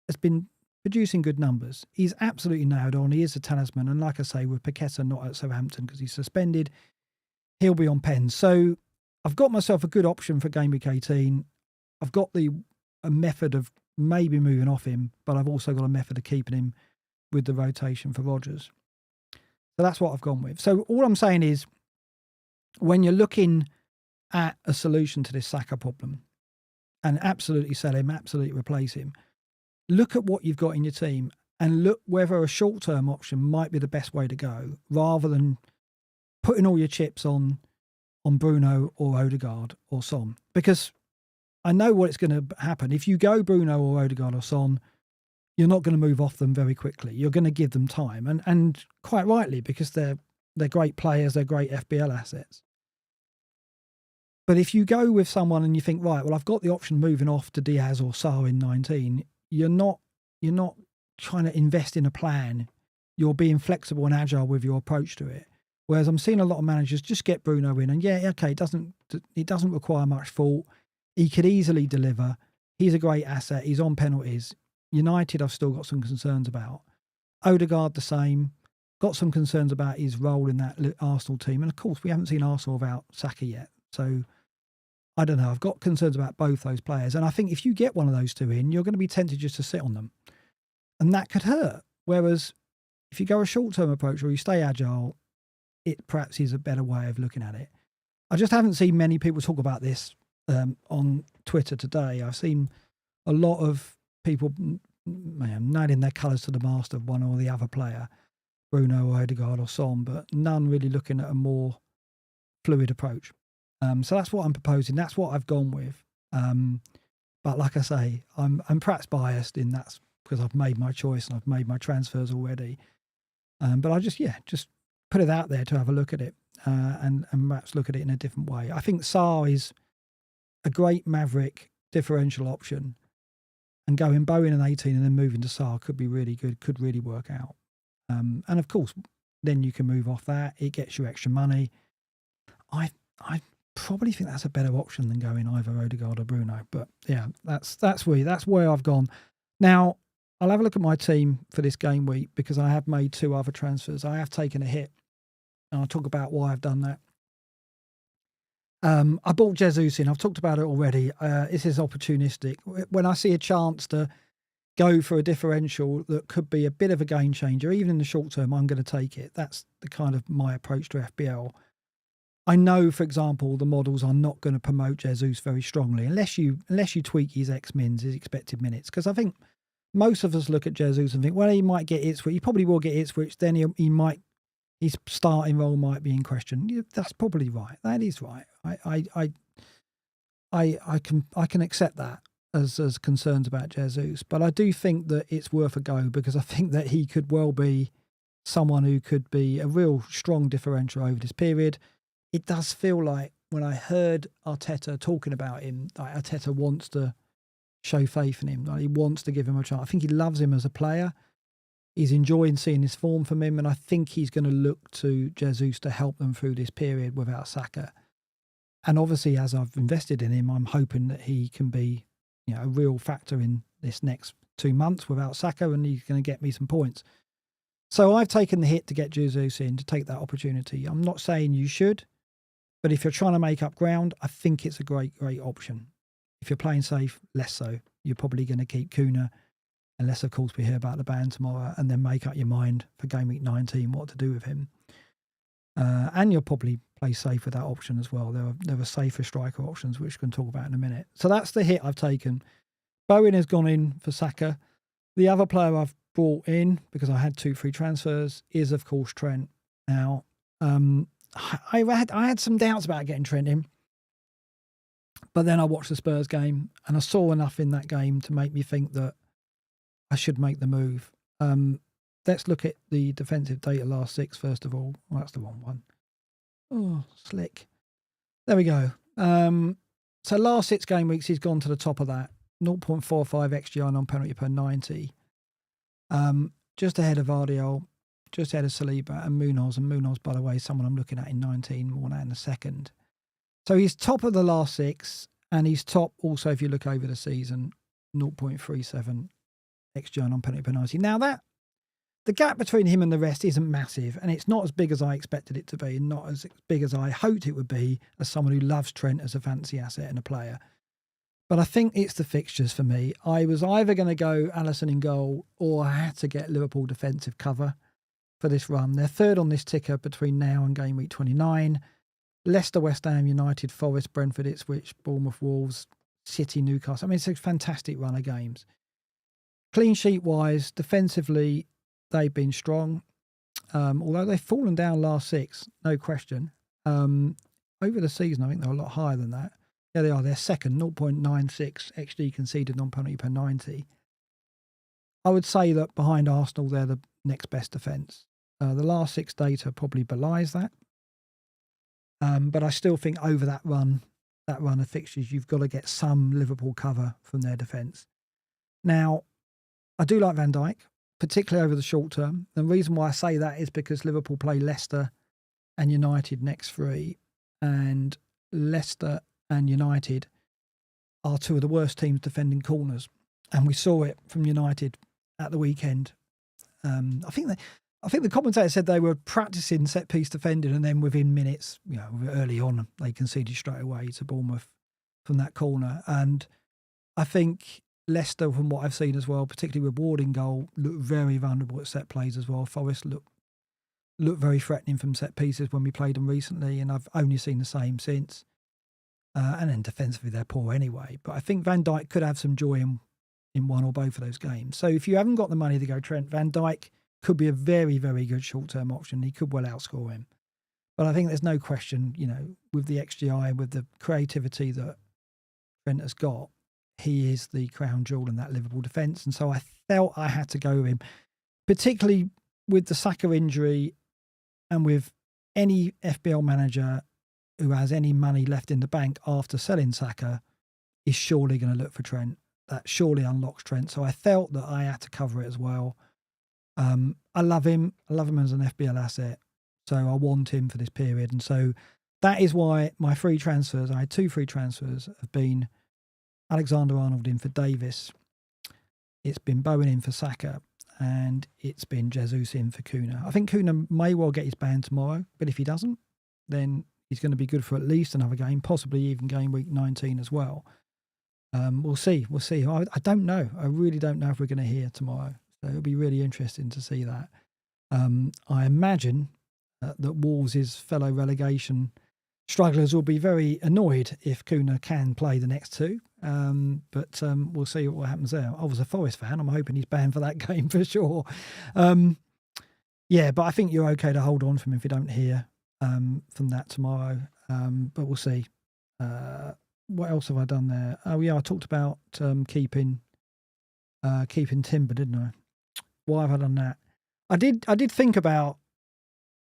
has been producing good numbers. He's absolutely nailed on. He is a talisman. And like I say, with Paqueta not at Southampton because he's suspended, he'll be on pens. So I've got myself a good option for game week 18. I've got a method of maybe moving off him, but I've also got a method of keeping him with the rotation for Rodgers. So that's what I've gone with. So all I'm saying is, when you're looking at a solution to this Saka problem, and absolutely sell him, absolutely replace him, look at what you've got in your team and look whether a short-term option might be the best way to go, rather than putting all your chips on Bruno or Odegaard or Son. Because I know what's going to happen. If you go Bruno or Odegaard or Son, you're not going to move off them very quickly. You're going to give them time. And quite rightly, because they're great players, they're great FPL assets. But if you go with someone and you think, right, well, I've got the option moving off to Diaz or Sarr in 19, you're not trying to invest in a plan. You're being flexible and agile with your approach to it. Whereas I'm seeing a lot of managers just get Bruno in and, yeah, okay, it doesn't require much thought. He could easily deliver. He's a great asset. He's on penalties. United, I've still got some concerns about. Odegaard, the same. Got some concerns about his role in that Arsenal team. And of course, we haven't seen Arsenal without Saka yet. So I don't know. I've got concerns about both those players. And I think if you get one of those two in, you're going to be tempted just to sit on them. And that could hurt. Whereas if you go a short-term approach or you stay agile, it perhaps is a better way of looking at it. I just haven't seen many people talk about this on Twitter today. I've seen a lot of people nailing their colours to the mast of one or the other player, Bruno or Odegaard or Son, but none really looking at a more fluid approach. So that's what I'm proposing. That's what I've gone with. But like I say, I'm perhaps biased in that because I've made my choice and I've made my transfers already. But I just put it out there to have a look at it and perhaps look at it in a different way. I think Sarr is a great maverick differential option, and going Bowen and 18 and then moving to Saka could be really good, could really work out. And of course, then you can move off that. It gets you extra money. I probably think that's a better option than going either Odegaard or Bruno. But yeah, that's where I've gone. Now, I'll have a look at my team for this game week because I have made 2 other transfers. I have taken a hit, and I'll talk about why I've done that. I bought Jesus in. I've talked about it already. This is opportunistic. When I see a chance to go for a differential that could be a bit of a game changer, even in the short term, I'm going to take it. That's the kind of my approach to FPL. I know, for example, the models are not going to promote Jesus very strongly unless you tweak his ex-mins, his expected minutes. Because I think most of us look at Jesus and think, well, he might get Ipswich. He probably will get Ipswich. Then he might, his starting role might be in question. Yeah, that's probably right. That is right. I can accept that as concerns about Jesus, but I do think that it's worth a go because I think that he could well be someone who could be a real strong differential over this period. It does feel like when I heard Arteta talking about him, like Arteta wants to show faith in him. Like he wants to give him a chance. I think he loves him as a player. He's enjoying seeing his form from him, and I think he's going to look to Jesus to help them through this period without Saka. And obviously, as I've invested in him, I'm hoping that he can be, a real factor in this next 2 months without Saka, and he's going to get me some points. So I've taken the hit to get Jesus in, to take that opportunity. I'm not saying you should, but if you're trying to make up ground, I think it's a great option. If you're playing safe, less so. You're probably going to keep Kuna, unless, of course, we hear about the ban tomorrow, and then make up your mind for game week 19 what to do with him. And you'll probably play safe with that option as well. There are safer striker options, which we can talk about in a minute. So that's the hit I've taken. Bowen has gone in for Saka. The other player I've brought in, because I had 2 free transfers, is, of course, Trent. Now, I had some doubts about getting Trent in, but then I watched the Spurs game, and I saw enough in that game to make me think that I should make the move. Let's look at the defensive data last 6, first of all. Well, that's the wrong one. Oh, slick. There we go. So last 6 game weeks, he's gone to the top of that. 0.45 XGI non-penalty per 90. Just ahead of Ardiol, just ahead of Saliba and Munoz. And Munoz, by the way, is someone I'm looking at in 19, more now in a second. So he's top of the last 6, and he's top also, if you look over the season, 0.37 XGI non-penalty per 90. Now the gap between him and the rest isn't massive, and it's not as big as I expected it to be, and not as big as I hoped it would be as someone who loves Trent as a fancy asset and a player. But I think it's the fixtures for me. I was either going to go Alisson in goal, or I had to get Liverpool defensive cover for this run. They're third on this ticker between now and game week 29. Leicester, West Ham, United, Forest, Brentford, Ipswich, Bournemouth, Wolves, City, Newcastle. I mean, it's a fantastic run of games. Clean sheet wise, defensively, they've been strong, although they've fallen down last 6, no question. Over the season, I think they're a lot higher than that. Yeah, they are. They're second, 0.96 XG conceded non-penalty per 90. I would say that behind Arsenal, they're the next best defence. The last 6 data probably belies that. But I still think over that run of fixtures, you've got to get some Liverpool cover from their defence. Now, I do like Van Dijk, particularly over the short term. The reason why I say that is because Liverpool play Leicester and United next 3, and Leicester and United are 2 of the worst teams defending corners, and we saw it from United at the weekend. I think the commentator said they were practicing set piece defending, and then within minutes, early on, they conceded straight away to Bournemouth from that corner. And I think Leicester, from what I've seen as well, particularly with Ward in goal, look very vulnerable at set plays as well. Forest look very threatening from set pieces when we played them recently, and I've only seen the same since. And then defensively, they're poor anyway. But I think Van Dijk could have some joy in one or both of those games. So if you haven't got the money to go Trent, Van Dijk could be a very, very good short-term option. He could well outscore him. But I think there's no question, with the XGI, with the creativity that Trent has got, he is the crown jewel in that Liverpool defence. And so I felt I had to go with him, particularly with the Saka injury and with any FPL manager who has any money left in the bank after selling Saka is surely going to look for Trent. That surely unlocks Trent. So I felt that I had to cover it as well. I love him. I love him as an FBL asset. So I want him for this period. And so that is why my free transfers, I had 2 free transfers, have been Alexander-Arnold in for Davis. It's been Bowen in for Saka. And it's been Jesus in for Kuna. I think Kuna may well get his ban tomorrow. But if he doesn't, then he's going to be good for at least another game, possibly even game week 19 as well. We'll see. We'll see. I don't know. I really don't know if we're going to hear tomorrow. So it'll be really interesting to see that. I imagine that Wolves' fellow relegation strugglers will be very annoyed if Kuna can play the next 2. But we'll see what happens there. I was a Forest fan. I'm hoping he's banned for that game for sure. Yeah, but I think you're okay to hold on from him if you don't hear from that tomorrow. But we'll see. What else have I done there? Oh yeah, I talked about keeping Timber, didn't I? Why have I done that? I did think about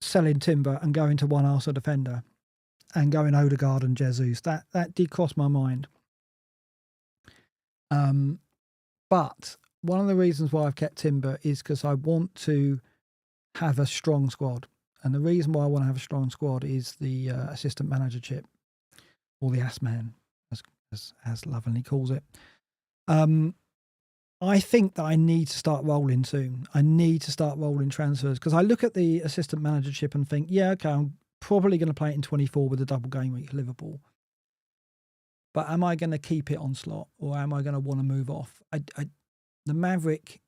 selling Timber and going to one Arsenal defender and going Odegaard and Jesus. That did cross my mind. But one of the reasons why I've kept Timber is because I want to have a strong squad. And the reason why I want to have a strong squad is the assistant manager chip, or the ass-man, as lovingly calls it. I think that I need to start rolling soon. I need to start rolling transfers because I look at the assistant manager chip and think, yeah, okay, I'm probably going to play it in 24 with a double game week for Liverpool. But am I going to keep it on slot, or am I going to want to move off? The Maverick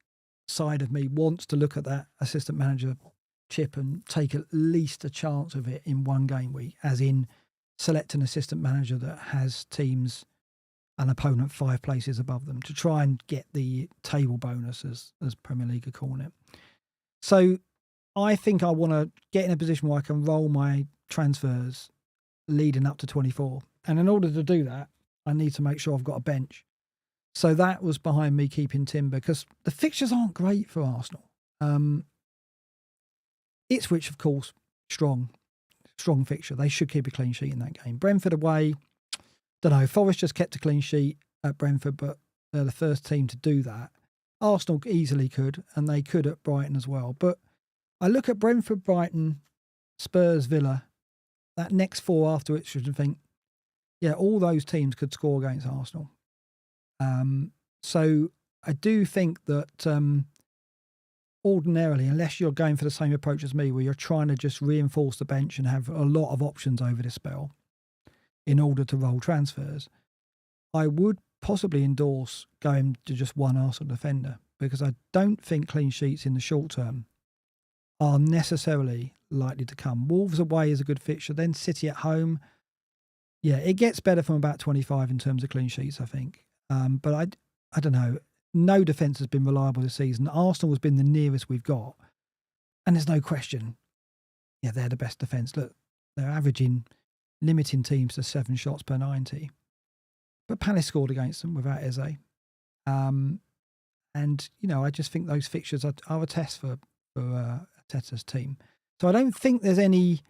side of me wants to look at that assistant manager chip and take at least a chance of it in one game week, as in select an assistant manager that has teams, an opponent 5 places above them, to try and get the table bonus, as Premier League are calling it. So I think I want to get in a position where I can roll my transfers leading up to 24. And in order to do that, I need to make sure I've got a bench. So that was behind me keeping Timber, because the fixtures aren't great for Arsenal. Ipswich, of course, strong fixture. They should keep a clean sheet in that game. Brentford away, don't know. Forest just kept a clean sheet at Brentford, but they're the first team to do that. Arsenal easily could, and they could at Brighton as well. But I look at Brentford, Brighton, Spurs, Villa, that next 4 after Ipswich, and think, yeah, all those teams could score against Arsenal. So I do think that ordinarily, unless you're going for the same approach as me, where you're trying to just reinforce the bench and have a lot of options over this spell in order to roll transfers, I would possibly endorse going to just one Arsenal defender, because I don't think clean sheets in the short term are necessarily likely to come. Wolves away is a good fixture, then City at home. Yeah, it gets better from about 25 in terms of clean sheets, I think. But I don't know. No defence has been reliable this season. Arsenal has been the nearest we've got. And there's no question. Yeah, they're the best defence. Look, they're averaging, limiting teams to 7 shots per 90. But Palace scored against them without Eze. And, you know, I just think those fixtures are a test for Arteta's team. So I don't think there's anything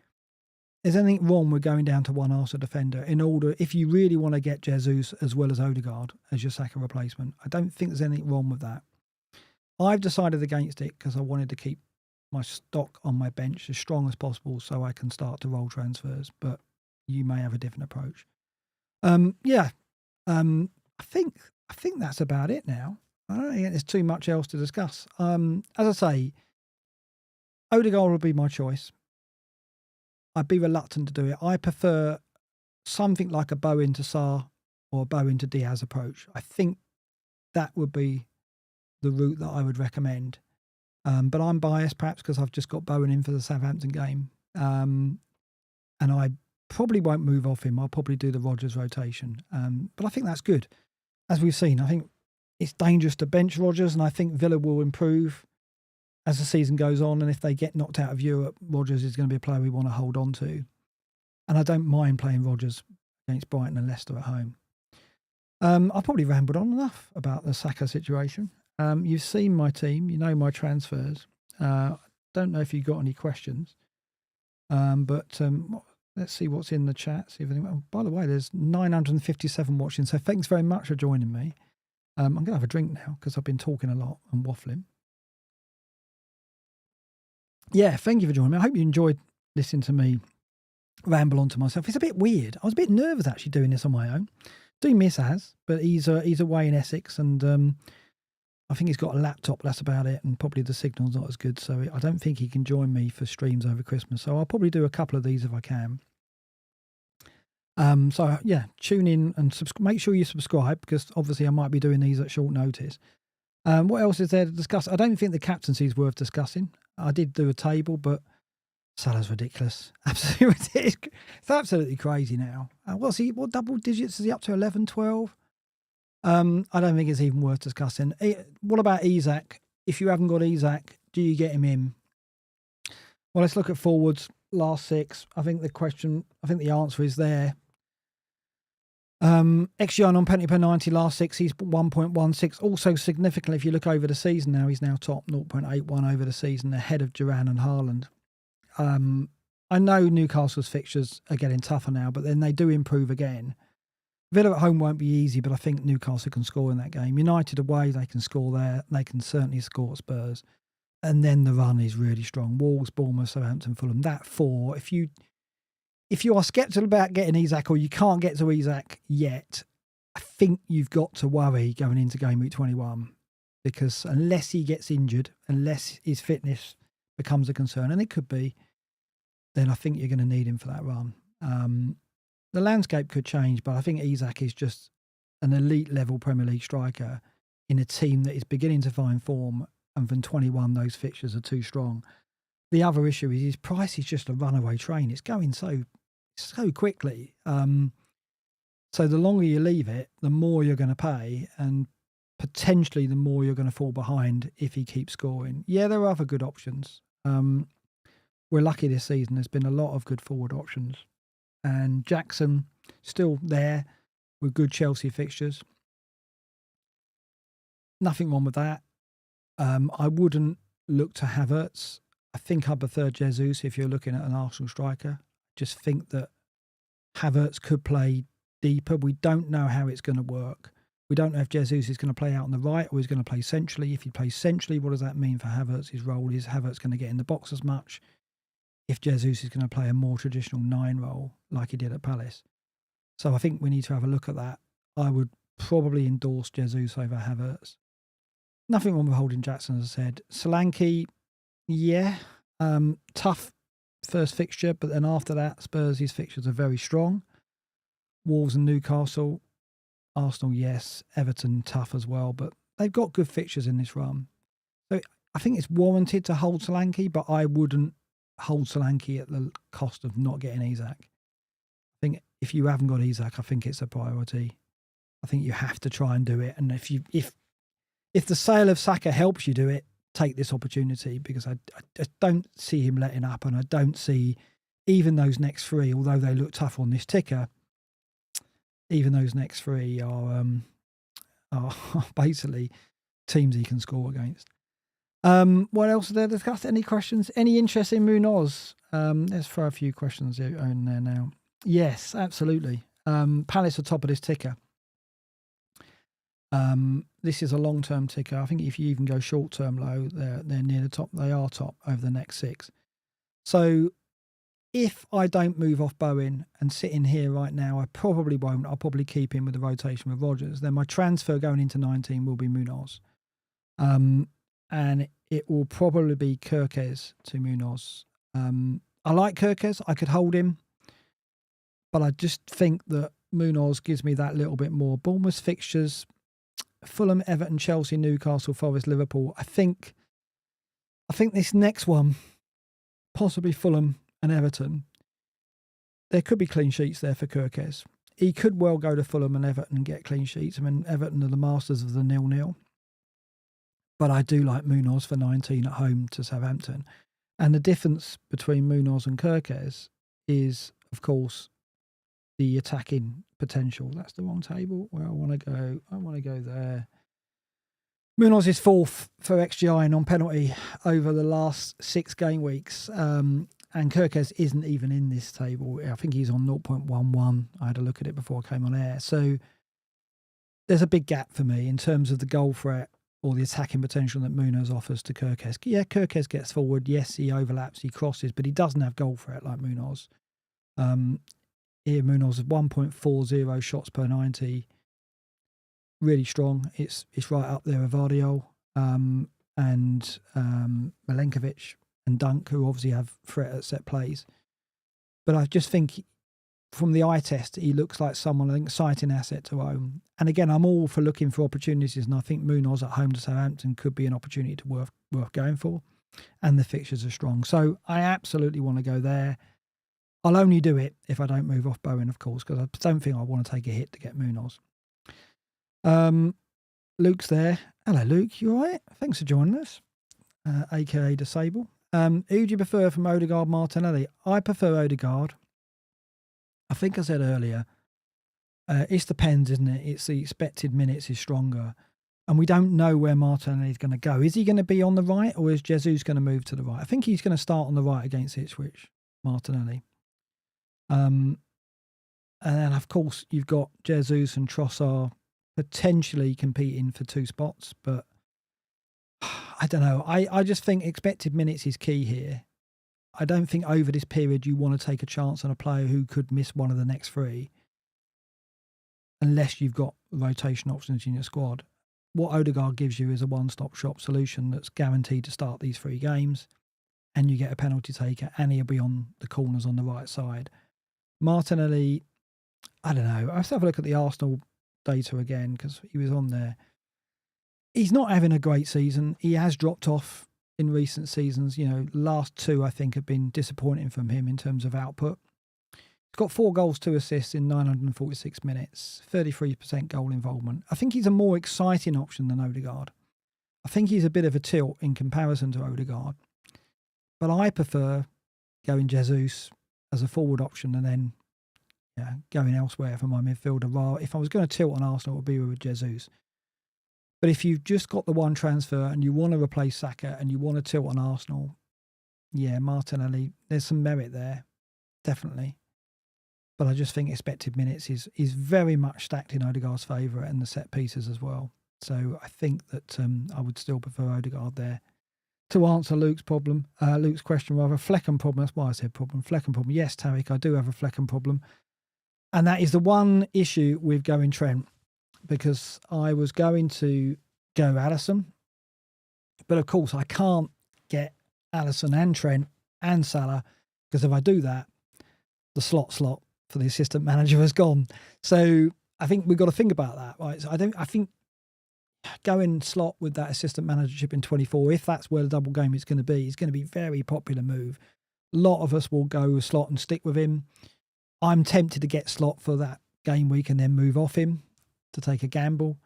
wrong with going down to one Arsenal defender in order, if you really want to get Jesus as well as Odegaard as your Saka replacement. I don't think there's anything wrong with that. I've decided against it because I wanted to keep my stock on my bench as strong as possible so I can start to roll transfers, but you may have a different approach. I think that's about it now. I don't think there's too much else to discuss. As I say, Odegaard would be my choice. I'd be reluctant to do it. I prefer something like a Bowen to Sarr or a Bowen to Diaz approach. I think that would be the route that I would recommend. But I'm biased perhaps because I've just got Bowen in for the Southampton game. And I probably won't move off him. I'll probably do the Rodgers rotation. But I think that's good. As we've seen, I think it's dangerous to bench Rodgers, and I think Villa will improve as the season goes on, and if they get knocked out of Europe, Rodgers is going to be a player we want to hold on to. And I don't mind playing Rodgers against Brighton and Leicester at home. I've probably rambled on enough about the Saka situation. You've seen my team, you know my transfers. Don't know if you've got any questions. But Let's see what's in the chat. See if anyone. Oh, by the way, there's 957 watching. So thanks very much for joining me. I'm going to have a drink now because I've been talking a lot and waffling. Yeah, thank you for joining me. I hope you enjoyed listening to me ramble on to myself. It's a bit weird. I was a bit nervous actually doing this on my own. Do miss Az, but he's away in Essex, and I think he's got a laptop. That's about it, and probably the signal's not as good, so I don't think he can join me for streams over Christmas. So I'll probably do a couple of these if I can. So yeah, tune in and make sure you subscribe, because obviously I might be doing these at short notice. What else is there to discuss? I don't think the captaincy is worth discussing. I did do a table, but Salah's ridiculous. Absolutely ridiculous. It's absolutely crazy now. What's he? What double digits is he up to? 11, 12? I don't think it's even worth discussing. What about Isak? If you haven't got Isak, do you get him in? Well, let's look at forwards. Last 6. I think the answer is there. XG on penalty per 90 last 6, he's 1.16. Also significantly, if you look over the season now, he's now top 0.81 over the season, ahead of Duran and Haaland. I know Newcastle's fixtures are getting tougher now, but then they do improve again. Villa at home won't be easy, but I think Newcastle can score in that game. United away, they can score there. They can certainly score at Spurs. And then the run is really strong. Wolves, Bournemouth, Southampton, Fulham. That 4, if you are sceptical about getting Isak, or you can't get to Isak yet, I think you've got to worry going into game week 21, because unless he gets injured, unless his fitness becomes a concern, and it could be, then I think you're going to need him for that run. The landscape could change, but I think Isak is just an elite level Premier League striker in a team that is beginning to find form, and from 21 those fixtures are too strong. The other issue is his price is just a runaway train. It's going so quickly. So the longer you leave it, the more you're going to pay, and potentially the more you're going to fall behind if he keeps scoring. Yeah, there are other good options. We're lucky this season. There's been a lot of good forward options. And Jackson still there with good Chelsea fixtures. Nothing wrong with that. I wouldn't look to Havertz. I think I'd prefer Jesus if you're looking at an Arsenal striker. Just think that Havertz could play deeper. We don't know how it's going to work. We don't know if Jesus is going to play out on the right or he's going to play centrally. If he plays centrally, what does that mean for Havertz? His role is Havertz going to get in the box as much? If Jesus is going to play a more traditional 9 role like he did at Palace. So I think we need to have a look at that. I would probably endorse Jesus over Havertz. Nothing wrong with holding Jackson, as I said. Solanke, yeah. Tough first fixture, but then after that, Spurs' fixtures are very strong. Wolves and Newcastle. Arsenal, yes. Everton, tough as well, but they've got good fixtures in this run. So I think it's warranted to hold Solanke, but I wouldn't hold Solanke at the cost of not getting Isak. I think if you haven't got Isak, I think it's a priority. I think you have to try and do it. And if the sale of Saka helps you do it, take this opportunity, because I just don't see him letting up, and I don't see even those next 3, although they look tough on this ticker, even those next 3 are basically teams he can score against. What else are there to discuss? Any questions? Any interest in Munoz? Let's throw a few questions in there now. Yes, absolutely. Palace are top of this ticker. This is a long-term ticker. I think if you even go short-term low, they're near the top. They are top over the next 6. So if I don't move off Bowen and sit in here right now, I probably won't. I'll probably keep in with the rotation with Rodgers. Then my transfer going into 19 will be Munoz. And it will probably be Kirkes to Munoz. I like Kirkes. I could hold him. But I just think that Munoz gives me that little bit more. Bournemouth fixtures, Fulham, Everton, Chelsea, Newcastle, Forest, Liverpool. I think this next one, possibly Fulham and Everton, there could be clean sheets there for Kirkes. He could well go to Fulham and Everton and get clean sheets. I mean, Everton are the masters of the 0-0. But I do like Munoz for 19 at home to Southampton. And the difference between Munoz and Kirkes is, of course, the attacking potential. That's the wrong table where I want to go. I want to go there. Munoz is 4th for XGI and on penalty over the last 6 game weeks. and Kirkes isn't even in this table. I think he's on 0.11. I had a look at it before I came on air. So there's a big gap for me in terms of the goal threat or the attacking potential that Munoz offers to Kirkes. Yeah, Kirkes gets forward. Yes, he overlaps, he crosses, but he doesn't have goal threat like Munoz. Here, Munoz is 1.40 shots per 90. Really strong. It's right up there with Vardiol and Milenkovic and Dunk, who obviously have threat at set plays. But I just think from the eye test, he looks like someone, an exciting asset to own. And again, I'm all for looking for opportunities, and I think Munoz at home to Southampton could be an opportunity to worth going for. And the fixtures are strong. So I absolutely want to go there. I'll only do it if I don't move off Bowen, of course, because I don't think I want to take a hit to get Munoz. Luke's there. Hello, Luke. You all right? Thanks for joining us, a.k.a. Disable. Who do you prefer from Odegaard, Martinelli? I prefer Odegaard. I think I said earlier, it depends, isn't it? It's the expected minutes is stronger. And we don't know where Martinelli's going to go. Is he going to be on the right, or is Jesus going to move to the right? I think he's going to start on the right against Ipswich, Martinelli. And then, of course, you've got Jesus and Trossard potentially competing for 2 spots. But I don't know. I just think expected minutes is key here. I don't think over this period you want to take a chance on a player who could miss one of the next 3 unless you've got rotation options in your squad. What Odegaard gives you is a one-stop shop solution that's guaranteed to start these 3 games, and you get a penalty taker, and he'll be on the corners on the right side. Martinelli, I don't know. I have to have a look at the Arsenal data again because he was on there. He's not having a great season. He has dropped off in recent seasons. You know, last 2, I think, have been disappointing from him in terms of output. He's got 4 goals, 2 assists in 946 minutes, 33% goal involvement. I think he's a more exciting option than Odegaard. I think he's a bit of a tilt in comparison to Odegaard. But I prefer going Jesus as a forward option and then going elsewhere for my midfielder. If I was going to tilt on Arsenal, it would be with Jesus. But if you've just got the one transfer and you want to replace Saka and you want to tilt on Arsenal, Martinelli, there's some merit there, definitely. But I just think expected minutes is very much stacked in Odegaard's favour and the set pieces as well. So I think that I would still prefer Odegaard there. To answer Luke's question, Flecken problem, that's why I said problem, Flecken problem. Yes, Tariq, I do have a Flecken problem. And that is the one issue with going Trent, because I was going to go Alisson, but of course I can't get Alisson and Trent and Salah, because if I do that, the slot for the assistant manager has gone. So I think we've got to think about that, right? So I think going slot with that assistant managership in 24, if that's where the double game is going to be a very popular move. A lot of us will go slot and stick with him. I'm tempted to get slot for that game week and then move off him to take a gamble.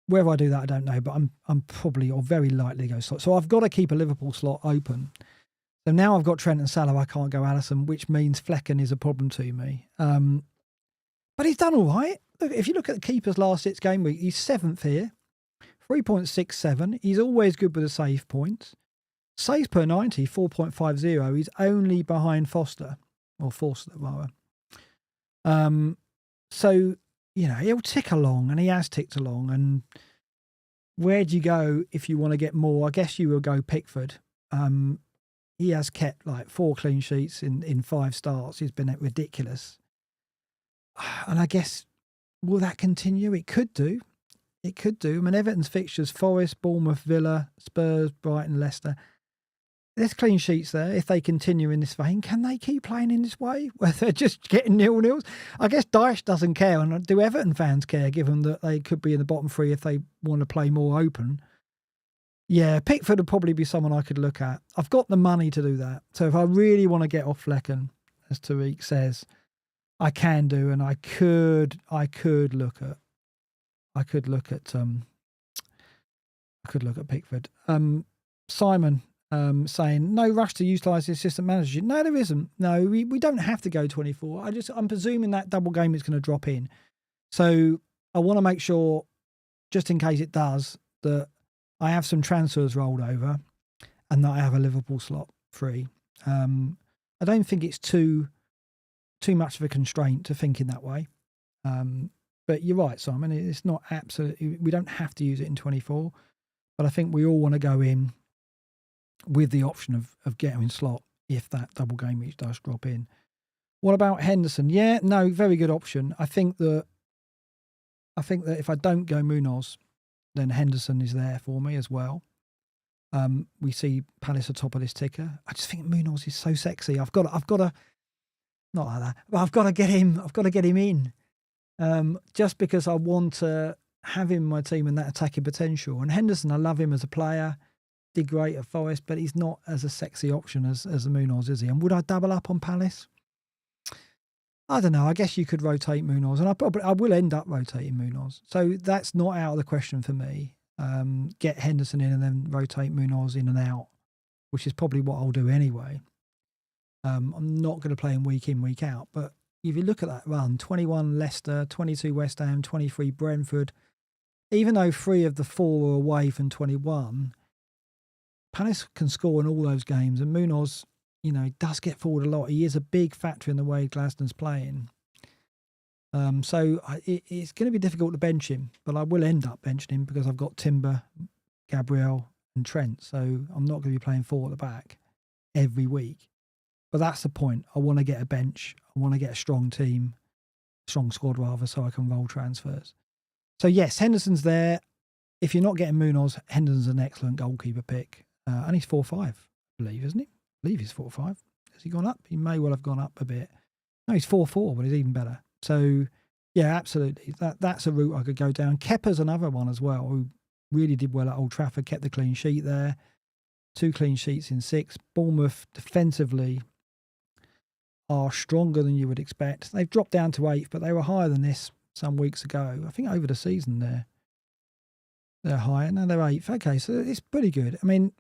Whether I do that, I don't know, but I'm probably or very likely to go slot. So I've got to keep a Liverpool slot open. So now I've got Trent and Salah, I can't go Alisson, which means Flecken is a problem to me. But he's done all right. Look, if you look at the keeper's last 6 game week, he's 7th here, 3.67. He's always good with the save points. Saves per 90, 4.50. He's only behind Forster rather. So, he'll tick along, and he has ticked along. And where do you go if you want to get more? I guess you will go Pickford. He has kept like 4 clean sheets in 5 starts. He's been ridiculous. And I guess, will that continue? It could do. I mean, Everton's fixtures, Forest, Bournemouth, Villa, Spurs, Brighton, Leicester. There's clean sheets there. If they continue in this vein, can they keep playing in this way where they're just getting 0-0s? I guess Dyche doesn't care. And do Everton fans care, given that they could be in the bottom 3 if they want to play more open? Yeah, Pickford would probably be someone I could look at. I've got the money to do that. So if I really want to get off Flecken, as Tariq says, I can do, and I could look at Pickford. Simon saying no rush to utilise the assistant manager. No, there isn't. No, we don't have to go 24. I'm presuming that double game is going to drop in. So I want to make sure, just in case it does, that I have some transfers rolled over and that I have a Liverpool slot free. I don't think it's too much of a constraint to think in that way. But you're right, Simon. It's not absolutely. We don't have to use it in 24, but I think we all want to go in with the option of getting slot if that double game week does drop in. What about Henderson? Yeah, no, very good option. I think that if I don't go Munoz, then Henderson is there for me as well. We see Palace atop of this ticker. I just think Munoz is so sexy. I've got to not like that, but I've got to get him. I've got to get him in, just because I want to have him in my team and that attacking potential. And Henderson, I love him as a player. Did great at Forest, but he's not as a sexy option as a Munoz, is he? And would I double up on Palace? I don't know. I guess you could rotate Munoz, and I will end up rotating Munoz. So that's not out of the question for me. Get Henderson in and then rotate Munoz in and out, which is probably what I'll do anyway. I'm not going to play him week in, week out. But if you look at that run, 21 Leicester, 22 West Ham, 23 Brentford, even though 3 of the 4 were away from 21, Palace can score in all those games, and Munoz, does get forward a lot. He is a big factor in the way Glaston's playing. So it's going to be difficult to bench him, but I will end up benching him because I've got Timber, Gabriel and Trent. So I'm not going to be playing 4 at the back every week. But that's the point. I want to get a bench. I want to get a strong team, strong squad rather, so I can roll transfers. So yes, Henderson's there. If you're not getting Munoz, Henderson's an excellent goalkeeper pick. And he's 4-5, I believe, isn't he? I believe he's 4-5. Has he gone up? He may well have gone up a bit. No, he's 4-4, but he's even better. So, yeah, absolutely. That's a route I could go down. Kepa's another one as well, who really did well at Old Trafford, kept the clean sheet there. 2 clean sheets in 6. Bournemouth defensively are stronger than you would expect. They've dropped down to 8th, but they were higher than this some weeks ago. I think over the season they're higher. Now they're 8th. Okay, so it's pretty good. I mean,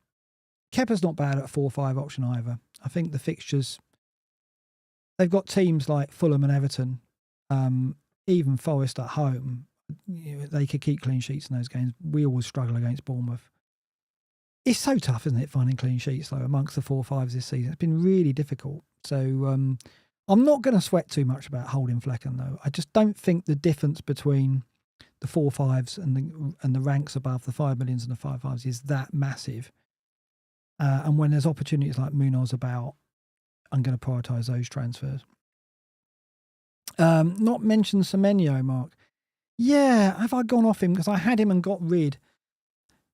Kepa's not bad at a 4-5 option either. I think the fixtures, they've got teams like Fulham and Everton, even Forest at home. They could keep clean sheets in those games. We always struggle against Bournemouth. It's so tough, isn't it, finding clean sheets though amongst the 4-5s this season? It's been really difficult. So I'm not going to sweat too much about holding Flecken though. I just don't think the difference between the 4-5s and the ranks above the 5 millions and the 5-5s is that massive. And when there's opportunities like Munoz about, I'm going to prioritise those transfers. Not mentioned Semenyo, Mark. Yeah, have I gone off him? Because I had him and got rid.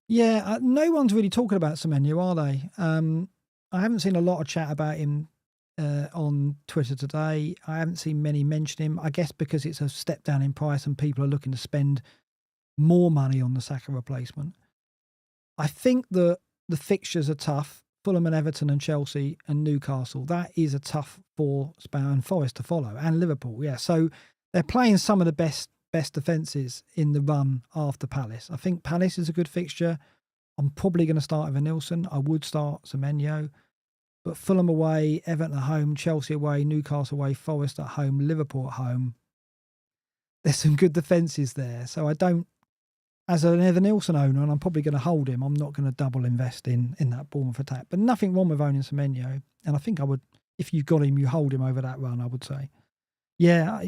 Yeah, no one's really talking about Semenyo, are they? I haven't seen a lot of chat about him on Twitter today. I haven't seen many mention him. I guess because it's a step down in price and people are looking to spend more money on the Saka replacement. I think that the fixtures are tough. Fulham and Everton and Chelsea and Newcastle. That is a tough 4 and Forest to follow. And Liverpool, yeah. So they're playing some of the best defences in the run after Palace. I think Palace is a good fixture. I'm probably going to start with Nilsson. I would start Semenyo. But Fulham away, Everton at home, Chelsea away, Newcastle away, Forest at home, Liverpool at home. There's some good defences there. So I don't, as an Evan Nilsson owner, and I'm probably going to hold him, I'm not going to double invest in that Bournemouth attack. But nothing wrong with owning Semenyo. And I think I would, if you got him, you hold him over that run, I would say. Yeah,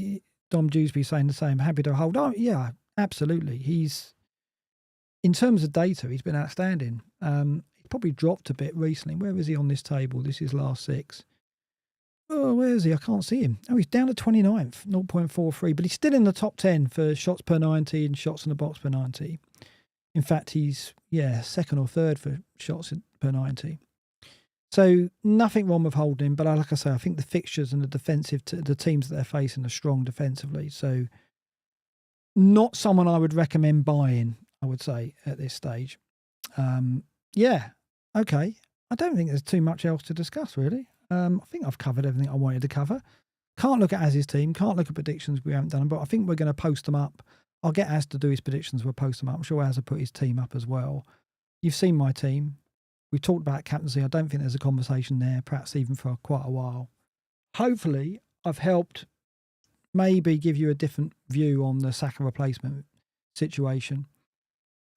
Dom Dewsbury saying the same. Happy to hold. Oh, yeah, absolutely. He's, in terms of data, he's been outstanding. He's probably dropped a bit recently. Where is he on this table? This is last 6. Oh, where is he? I can't see him. Oh, he's down to 29th, 0.43, but he's still in the top 10 for shots per 90 and shots in the box per 90. In fact, he's, second or third for shots per 90. So nothing wrong with holding him, but like I say, I think the fixtures and the teams that they're facing are strong defensively. So not someone I would recommend buying, I would say, at this stage. Okay. I don't think there's too much else to discuss, really. I think I've covered everything I wanted to cover. Can't look at Az's team. Can't look at predictions. We haven't done them, but I think we're going to post them up. I'll get Az to do his predictions. We'll post them up. I'm sure Az will put his team up as well. You've seen my team. We talked about captaincy. I don't think there's a conversation there, perhaps even for quite a while. Hopefully, I've helped maybe give you a different view on the Saka replacement situation.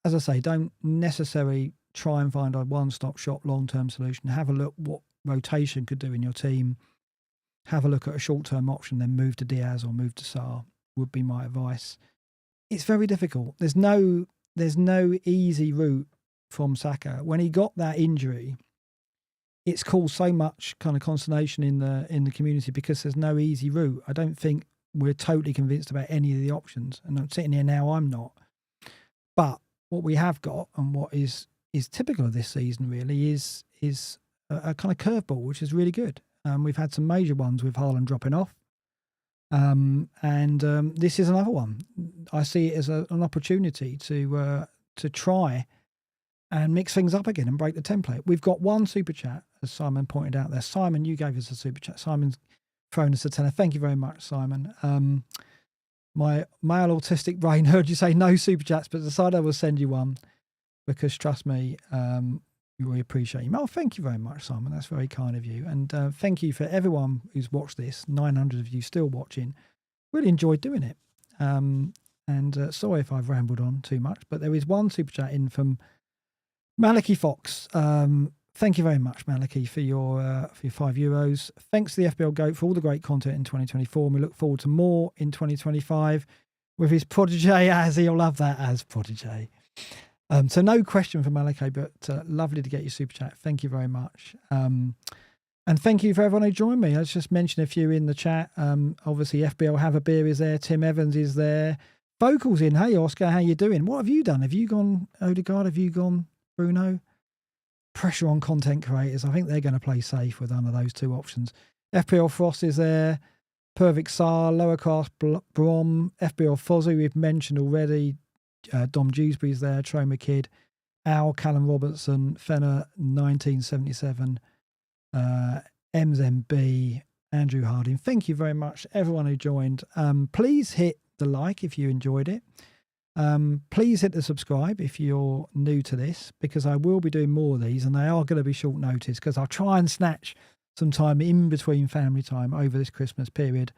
As I say, don't necessarily try and find a one-stop shop long-term solution. Have a look what rotation could do in your team, have a look at a short-term option, then move to Diaz or move to Sarr would be my advice. It's very difficult. There's no easy route from Saka. When he got that injury, it's caused so much kind of consternation in the community because there's no easy route. I don't think we're totally convinced about any of the options. And I'm sitting here now, I'm not. But what we have got, and what is typical of this season really, is a kind of curveball, which is really good. We've had some major ones with Haaland dropping off. This is another one. I see it as an opportunity to try and mix things up again and break the template. We've got one super chat, as Simon pointed out there. Simon, you gave us a super chat. Simon's thrown us a tenner. Thank you very much, Simon. My male autistic brain heard you say no super chats, but decided I will send you one because, trust me, we appreciate you. Oh, thank you very much, Simon. That's very kind of you. And thank you for everyone who's watched this. 900 of you still watching. Really enjoyed doing it. Sorry if I've rambled on too much, but there is one super chat in from Malachi Fox. Thank you very much, Malachi, for your €5. Thanks to the FPL GOAT for all the great content in 2024. And we look forward to more in 2025 with his protege, as he'll love that, as protege. So no question from Malachi, but lovely to get your super chat. Thank you very much. And thank you for everyone who joined me. Let's just mention a few in the chat. Obviously, FBL Have a Beer is there. Tim Evans is there. Vocals in. Hey, Oscar, how you doing? What have you done? Have you gone Odegaard? Have you gone Bruno? Pressure on content creators. I think they're going to play safe with one of those two options. FPL Frost is there. Pervic Sar, Lower Class Brom, FBL Fozzy, we've mentioned already. Dom Dewsbury's there. Troma Kid, Al, Callum Robertson, Fenner 1977, MZMB, Andrew Harding. Thank you very much, everyone who joined. Please hit the like if you enjoyed it. Please hit the subscribe if you're new to this, because I will be doing more of these, and they are going to be short notice because I'll try and snatch some time in between family time over this Christmas period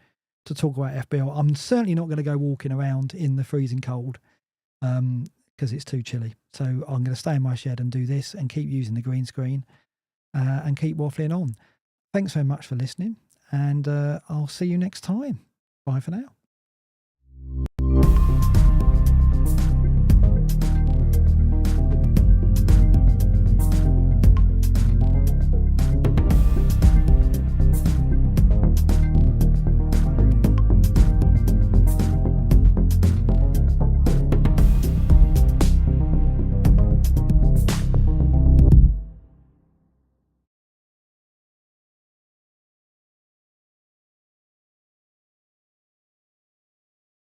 to talk about FBL. I'm certainly not going to go walking around in the freezing cold because it's too chilly. So I'm going to stay in my shed and do this and keep using the green screen and keep waffling on. Thanks very much for listening, and I'll see you next time. Bye for now.